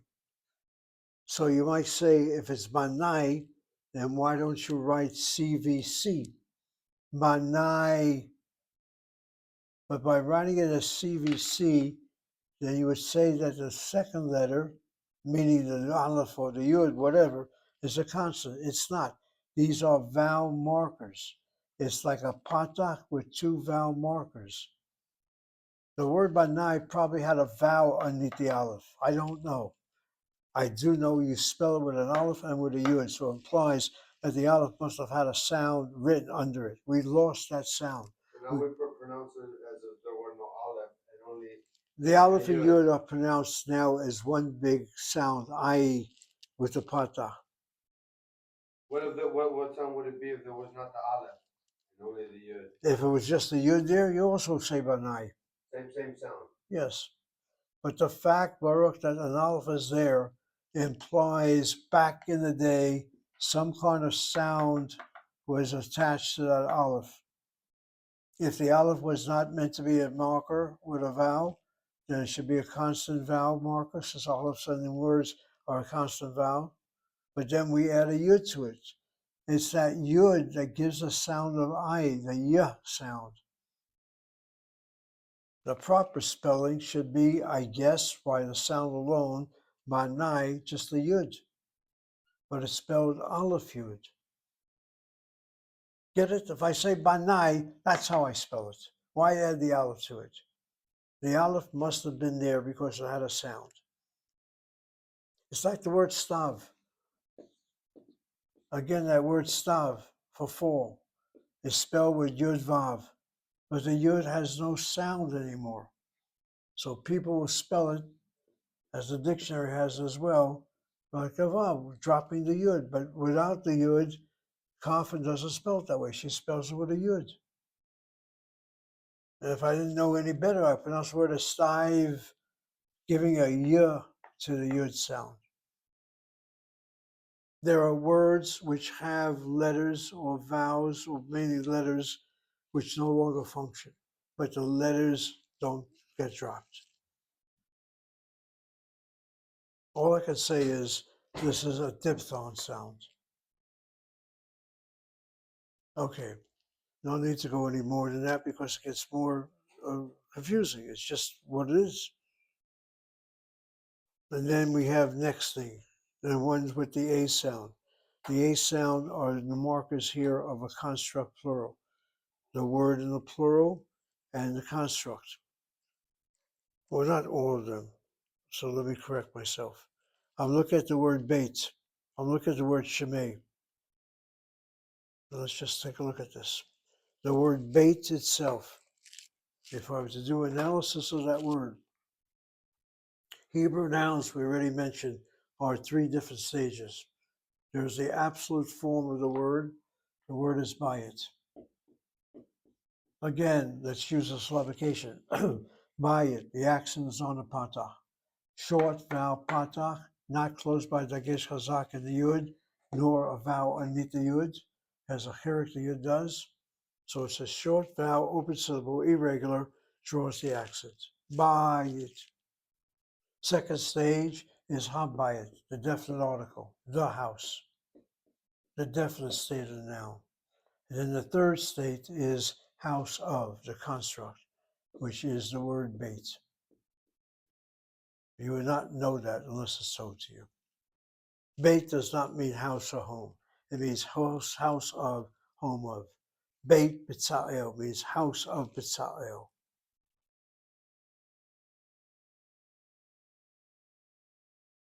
So you might say, if it's banai, then why don't you write CVC? Banai. But by writing it as CVC, then you would say that the second letter, meaning the aleph or the yud, whatever, is a consonant. It's not. These are vowel markers. It's like a patak with two vowel markers. The word banai probably had a vowel underneath the aleph. I don't know. I do know you spell it with an aleph and with a yud, so it implies that the aleph must have had a sound written under it. We lost that sound. So now we pronounce it as if there were no aleph and only the aleph and yud are pronounced now as one big sound, i.e., with the patah. What sound would it be if there was not the aleph and only the yud? If it was just the yud there, you also say banai. Same sound. Yes. But the fact, Baruch, that an aleph is there implies back in the day some kind of sound was attached to that aleph. If the aleph was not meant to be a marker with a vowel, then it should be a constant vowel marker, since all of a sudden words are a constant vowel. But then we add a yud to it. It's that yud that gives the sound of I, the y sound. The proper spelling should be, I guess, by the sound alone, manai, just the yud. But it's spelled aleph yud. Get it? If I say Banai, that's how I spell it. Why add the aleph to it? The aleph must have been there because it had a sound. It's like the word stav. Again, that word stav for fall is spelled with yud vav, but the yud has no sound anymore. So people will spell it, as the dictionary has as well, like a vav, dropping the yud. But without the yud, Coffin doesn't spell it that way. She spells it with a yud. And if I didn't know any better, I pronounce the word as stive, giving a y to the yud sound. There are words which have letters or vowels, or mainly letters, which no longer function, but the letters don't get dropped. All I can say is this is a diphthong sound. Okay, no need to go any more than that because it gets more confusing. It's just what it is. And then we have next thing, the ones with the A sound. The A sound are the markers here of a construct plural. The word in the plural and the construct. Well, not all of them. So let me correct myself. I'm looking at the word bait. I'm looking at the word shemay. Let's just take a look at this. The word bait itself, if I were to do analysis of that word, Hebrew nouns we already mentioned are three different stages. There's the absolute form of the word is bayit. Again, let's use a syllabication. Bayit, the accent is on the patah. Short vowel patah, not closed by dagesh chazak in the yud, nor a vowel underneath the yud, as a chirik the yud does. So it's a short vowel, open syllable, irregular, draws the accent. Bayit. Second stage is habayit, the definite article, the house, the definite state of the noun. And then the third state is house of, the construct, which is the word bait. You would not know that unless it's told to you. Bait does not mean house or home. It means house of, home of. Beit B'Tzalel means house of B'Tzalel.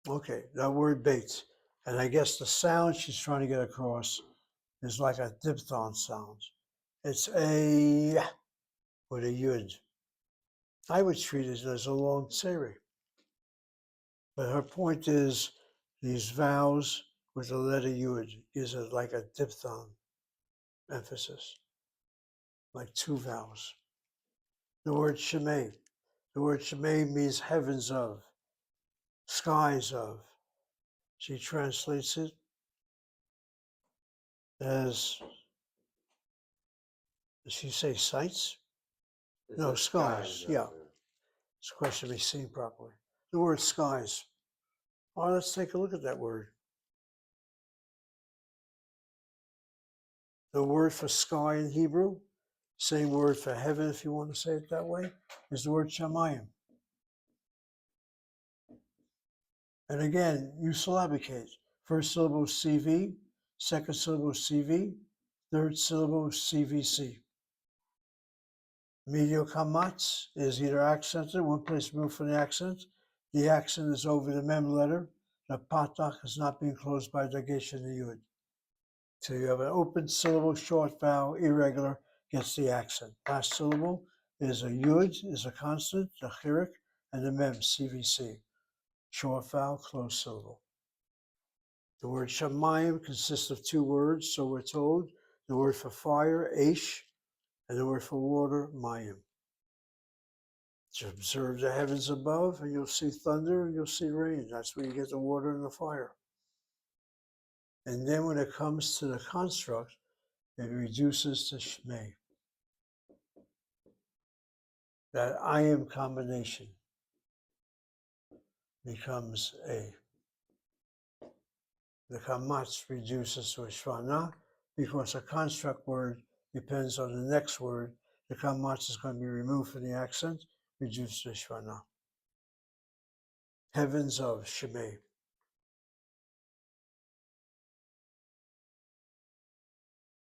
Okay, that word bait. And I guess the sound she's trying to get across is like a diphthong sound. It's a with a yud. I would treat it as a long tseri. But her point is these vowels with the letter yud gives it like a diphthong emphasis, like two vowels. The word shemay. The word shemay means heavens of, skies of. She translates it as, does she say sights? No, skies. Yeah. It's a question to be seen properly. The word skies. All right, let's take a look at that word. The word for sky in Hebrew, same word for heaven if you want to say it that way, is the word shamayim. And again, you syllabicate. First syllable CV, second syllable CV, third syllable CVC. Medial kamatz is either accented, one place removed from the accent. The accent is over the mem letter. The patach is not being closed by dagesh and the yud. So you have an open syllable, short vowel, irregular, gets the accent. Last syllable is a yud, is a consonant, a chirik, and the mem, CVC. Short vowel, closed syllable. The word shamayim consists of two words, so we're told. The word for fire, aish, and the word for water, mayim. To observe the heavens above, and you'll see thunder, and you'll see rain. That's where you get the water and the fire. And then when it comes to the construct, it reduces to shmei. That I am combination becomes a. The kamatz reduces to a shvana because a construct word depends on the next word. The kamatz is going to be removed from the accent, reduced to shvana. Heavens of Shemay.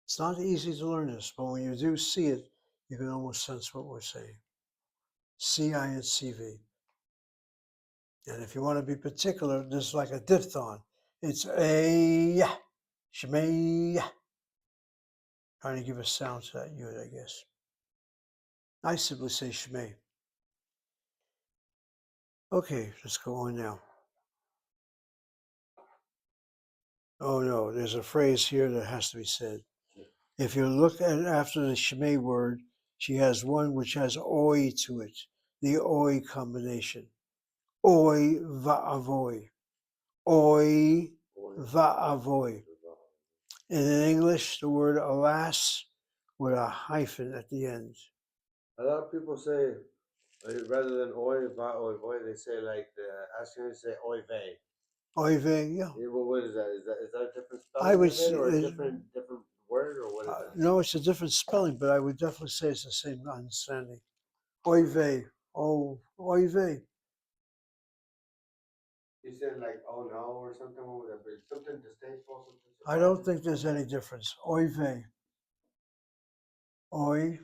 It's not easy to learn this, but when you do see it, you can almost sense what we're saying. C-I-N-C-V. And if you want to be particular, there's like a diphthong. It's a shmei. Trying to give a sound to that unit, I guess. I simply say shmei. Okay, let's go on now. Oh no, there's a phrase here that has to be said. If you look at after the shmei word, she has one which has oi to it, the oi combination. Oi va'avoy. Oi va'avoy. And in English, the word alas with a hyphen at the end. A lot of people say, rather than oy, va, oy, voy, they say like the Ashkenazi say oy vey. Oy vey, yeah. Yeah, well, what is that? Is that a different I spelling would of it, or a say, different word, or what is that? no, it's a different spelling, but I would definitely say it's the same understanding. Oy vey, oh, oy vey. You said like oh no or something. What was that? But it's something distasteful, something I don't surprising. think there's any difference. Oy vey. Oy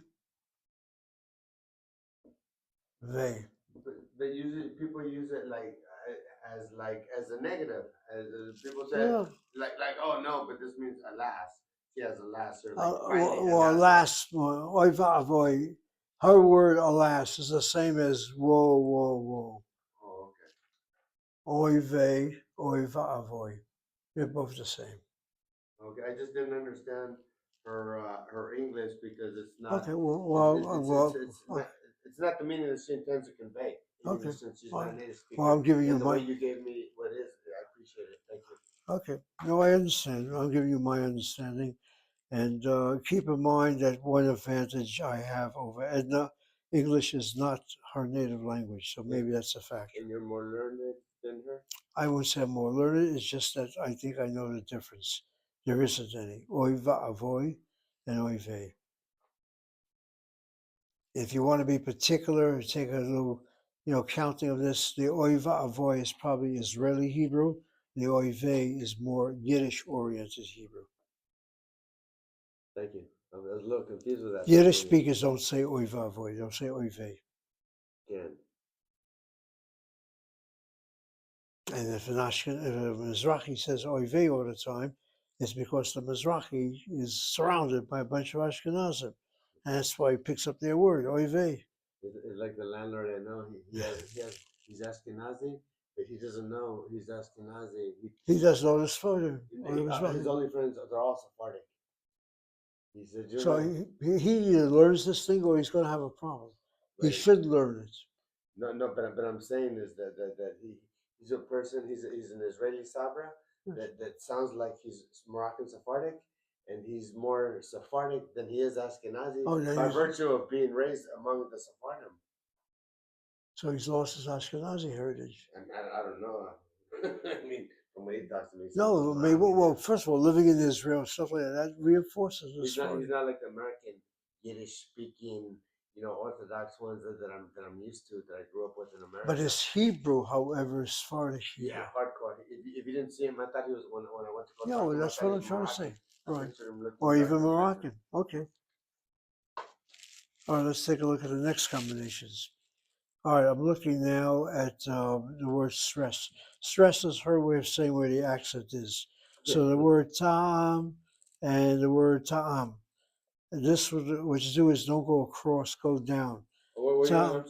vey. But usually people use it like as a negative. As people say Yeah. like oh no, but this means alas. She has alas or like finally Well, alas. alas, oy va'avoy. Her word alas is the same as whoa, whoa, whoa. Oh, okay. Oy vey, oy va'avoy. They're both the same. Okay, I just didn't understand her English because it's not Okay, well, it's not the meaning that she intends to convey in okay. English since she's not a Well, native well, speaker. I'm giving you And the way my, you gave me what is, I appreciate it. Thank you. okay. No, I understand. I'm giving you my understanding. And keep in mind that one advantage I have over Edna, English is not her native language, so maybe that's a factor. And you're more learned than her. I wouldn't say I'm more learned, it's just that I think I know the difference. There isn't any. Oy va'avoy and oy vey. If you want to be particular, take a little, counting of this. The oy va'avoy is probably Israeli Hebrew. The oy vey is more Yiddish-oriented Hebrew. Thank you. I was a little confused with that. Yiddish speakers don't say oy va'avoy, they'll say oy vey. Again. And if if a Mizrahi says oy vey all the time, it's because the Mizrahi is surrounded by a bunch of Ashkenazim. And that's why he picks up their word, oy vey. It's like the landlord I know. He's Ashkenazi, but he doesn't know he's Ashkenazi. He doesn't know this photo. His only friends they're all Sephardic. He said, "You So know." he either learns this thing or he's going to have a problem. He Right. should learn it. No, but I'm saying is that he's a person. He's an Israeli Sabra that sounds like he's Moroccan Sephardic, and he's more Sephardic than he is Ashkenazi Oh, by virtue of being raised among the Sephardim. So he's lost his Ashkenazi heritage. And I don't know. I mean, from what he talks to me, No, maybe, well, first of all, living in Israel, stuff like that reinforces this. He's not like the American Yiddish speaking, Orthodox ones that I'm used to that I grew up with in America. But his Hebrew, however, is Sephardic Hebrew. Yeah, hardcore. If you didn't see him, I thought he was when I went to go. Yeah, well, that's what I'm trying to say. Right. Or Or even Moroccan. Okay. All right, let's take a look at the next combinations. All right, I'm looking now at the word stress. Stress is her way of saying where the accent is. So the word ta'am and the word ta'am. And this, what you do is don't go across, go down. I'm sorry.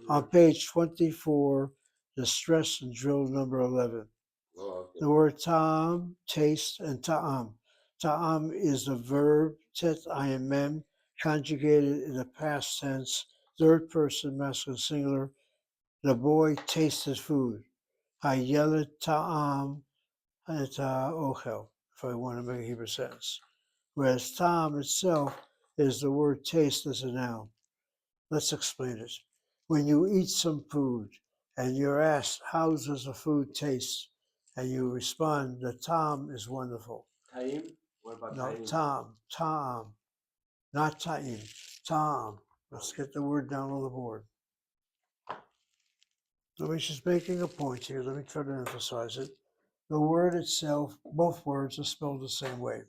On page 24, the stress and drill number 11. Oh, okay. The word ta'am, taste, and ta'am. Ta'am is the verb tet imem conjugated in the past tense, third person masculine singular. The boy tasted food. Hayeled ta'am et ochel, if I want to make a Hebrew sentence. Whereas ta'am itself is the word taste as a noun. Let's explain it. When you eat some food and you're asked, how does the food taste? And you respond, the ta'am is wonderful. Taim? What about No, taim? ta'am, not ta'im, ta'am. Let's get the word down on the board. Let me just making a point here. Let me try to emphasize it. The word itself, both words are spelled the same way.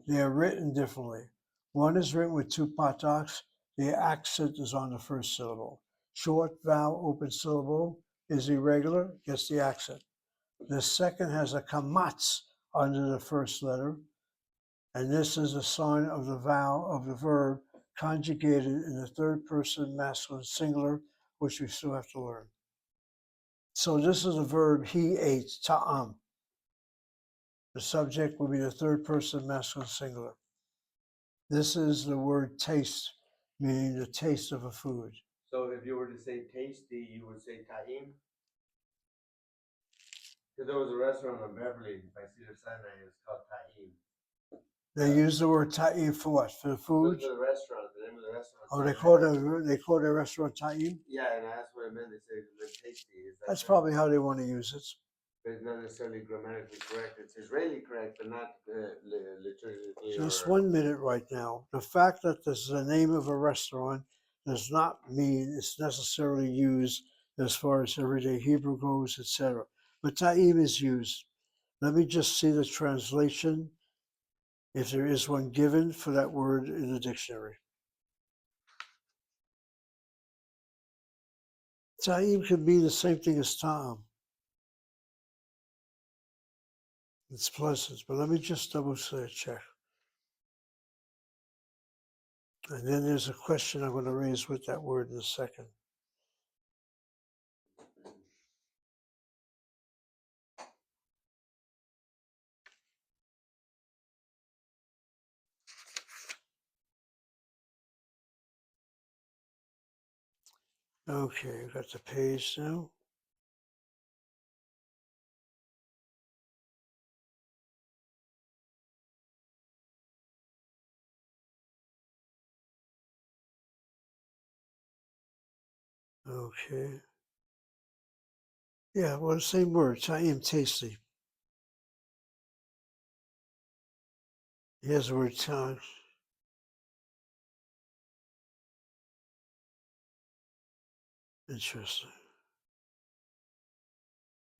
They are written differently. One is written with two patoks. The accent is on the first syllable. Short vowel open syllable is irregular, gets the accent. The second has a kamatz under the first letter, and this is a sign of the vowel of the verb conjugated in the third person masculine singular, which we still have to learn. So this is a verb he ate, ta'am. The subject will be the third person masculine singular. This is the word taste, meaning the taste of a food. So if you were to say tasty, you would say ta'im? Because there was a restaurant on Beverly by Cedar Sinai, it's called Ta'im. They use the word ta'im for what? For the food? For the restaurant, the name of the restaurant. Oh, they call their restaurant ta'im? Yeah, and I asked what it meant. They say the tasty. That's probably how they want to use it. But it's not necessarily grammatically correct. It's Israeli correct, but not liturgically. Just 1 minute right now. The fact that this is the name of a restaurant does not mean it's necessarily used as far as everyday Hebrew goes, etc. But ta'im is used. Let me just see the translation, if there is one given for that word in the dictionary. Ta'im could be the same thing as ta'am. It's pleasant, but let me just double check. And then there's a question I'm going to raise with that word in a second. Okay, I've got the page now. Okay. Yeah, well, the same word, ta'im, tasty. Here's the word ta'im. Interesting.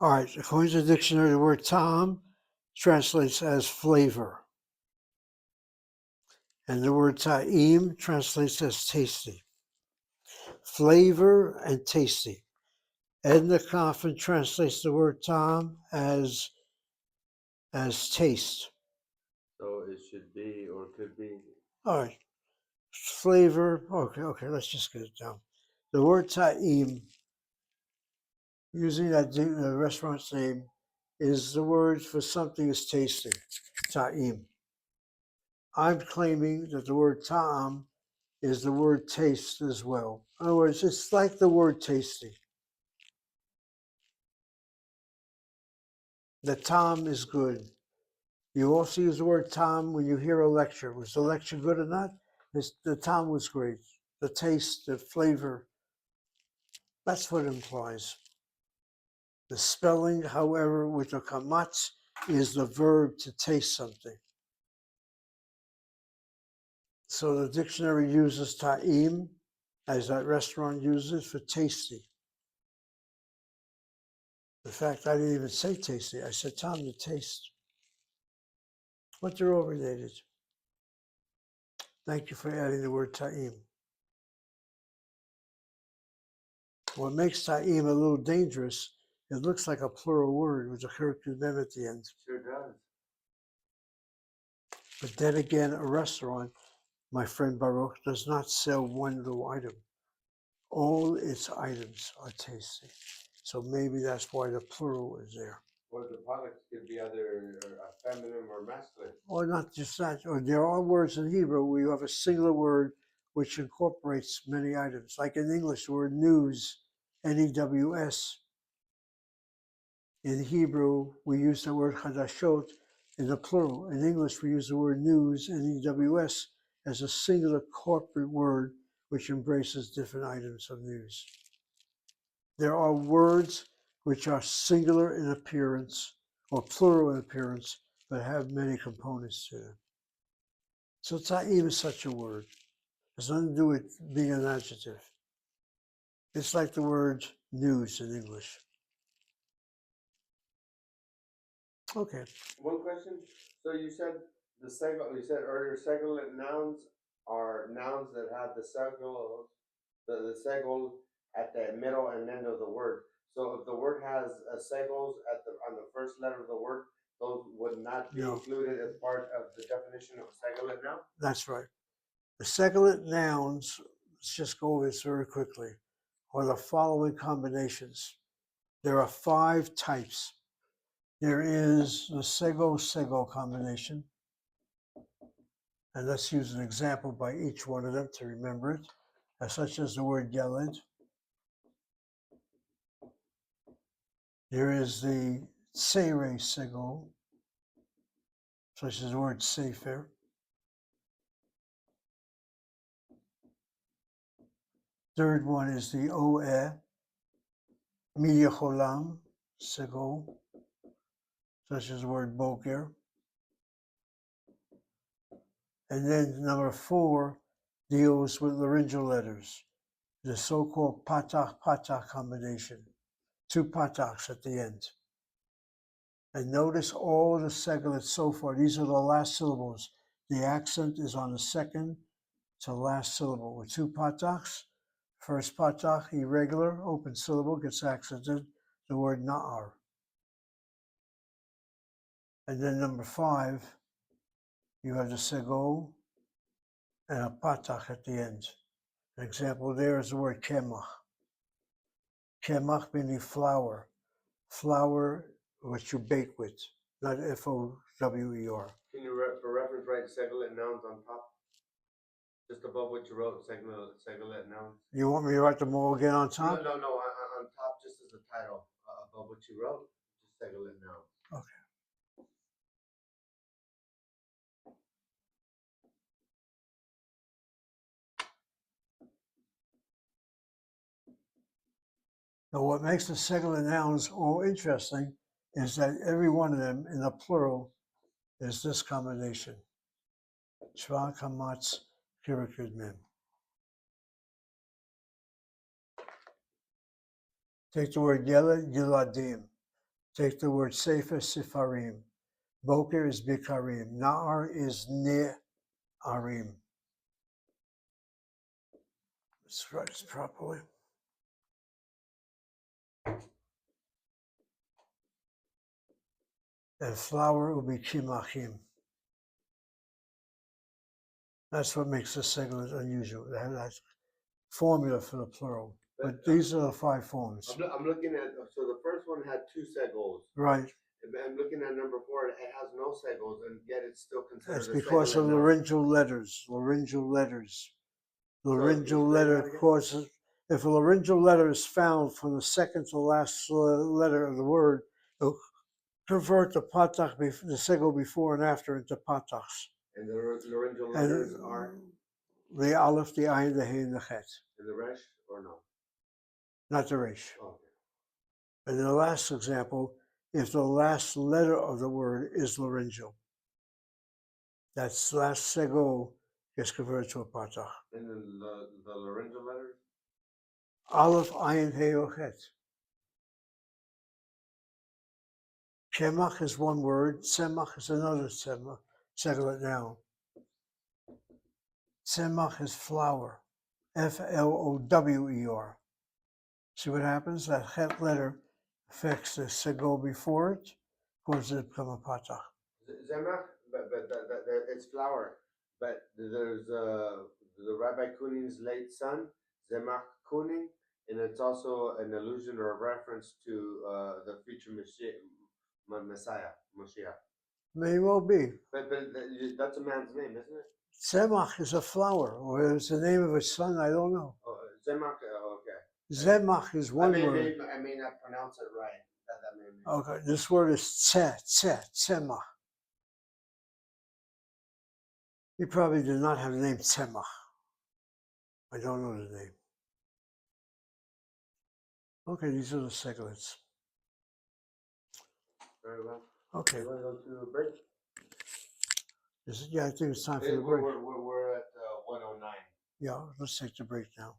All right, according to the dictionary, the word ta'am translates as flavor. And the word ta'im translates as tasty. Flavor and tasty. Edna Coffin translates the word ta'am as taste. So it should be or could be. All right. Flavor. Okay, let's just get it down. The word ta'im, using that the restaurant's name, is the word for something that's tasty. Ta'im. I'm claiming that the word ta'am is the word taste as well. In other words, it's like the word tasty. The ta'am is good. You also use the word ta'am when you hear a lecture. Was the lecture good or not? The ta'am was great. The taste, the flavor, that's what it implies. The spelling, however, with the kamatz is the verb to taste something. So the dictionary uses ta'im, as that restaurant uses, for tasty. In fact, I didn't even say tasty. I said ta'am, the taste. But they're all related. Thank you for adding the word ta'im. What makes ta'im a little dangerous, it looks like a plural word with a corrected mem at the end. Sure does. But then again, a restaurant, my friend Baruch, does not sell one little item. All its items are tasty. So maybe that's why the plural is there. Or the products could be either feminine or masculine. Or not just that. Or there are words in Hebrew where you have a singular word which incorporates many items. Like in English, the word news, N-E-W-S. In Hebrew, we use the word chadashot in the plural. In English, we use the word news, N-E-W-S, as a singular corporate word which embraces different items of news. There are words which are singular in appearance or plural in appearance, but have many components to them. So ta'im is such a word. It has nothing to do with being an adjective. It's like the word news in English. Okay. One question. So you said The segol, you said earlier, segolate nouns are nouns that have the segol, the segol at the middle and end of the word. So if the word has a segols at the on the first letter of the word, those would not be No. included as part of the definition of a segolate noun. That's right. The segolate nouns, let's just go over this very quickly, are the following combinations. There are 5 types. There is the sego-sego combination. And let's use an example by each one of them to remember it, such as the word yeled. There is the sere-sego, such as the word sefer. Third one is the oe, media cholam, sego, such as the word boker. And then number 4 deals with laryngeal letters, the so-called patach-patach combination, 2 patachs at the end. And notice all the segolates so far, these are the last syllables. The accent is on the second to last syllable with 2 patachs. First patach, irregular, open syllable, gets accented, the word na'ar. And then number 5, you have the sego and a patach at the end. An example there is the word kemach. Kemach meaning flour. Flour which you bake with, not F-O-W-E-R. Can you, for reference, write segolate nouns on top? Just above what you wrote, segolate nouns. You want me to write them all again on top? No, on top, just as a title, above what you wrote, just segolate nouns. Okay. Now, what makes the segolate nouns all interesting is that every one of them in the plural is this combination. Shva, kamatz, kirikud mem. Take the word yeled, yiladim. Take the word sefer, sifarim. Boker is bikarim. Na'ar is ne'arim. Let's write this properly. And flour will be kimachim. That's what makes the segolate unusual. They have that formula for the plural. But these are the 5 forms. I'm looking at, so the first one had 2 segols. Right. I'm looking at number 4, it has no segols, and yet it's still considered That's a because of segolate noun. laryngeal letters. Laryngeal letters. Laryngeal explain letter that again? causes, if a laryngeal letter is found from the second to last letter of the word, it'll convert the patach, the sego before and after, into patachs. And the laryngeal letters are the aleph, the ayin, the hey, and the chet. in the resh or no? Not the resh. Oh, okay. And in the last example, if the last letter of the word is laryngeal, that last sego gets converted to a patach. And then the laryngeal letters? Aleph, ayin, hey, or chet. Kemach is one word, tzemach is another segolate noun. Tzemach is flour, F-L-O-W-E-R. See what happens? That chet letter affects the sego before it, causes it to become a patach. Zemach, but it's flour. But there's the Rabbi Kunin's late son, Zemach Kunin, and it's also an allusion or a reference to the future Messiah, Moshiach. May well be. But that's a man's name, isn't it? Tzemach is a flour, or it's the name of his son, I don't know. Zemach, okay. Zemach is one word. I may not pronounce it right. Okay, this word is tzemach. He probably did not have the name Tzemach. I don't know the name. Okay, these are the segolates. Very well. Okay. You want to go to a break? Yeah, I think it's time for the break. We're at 109. Yeah, let's take the break now.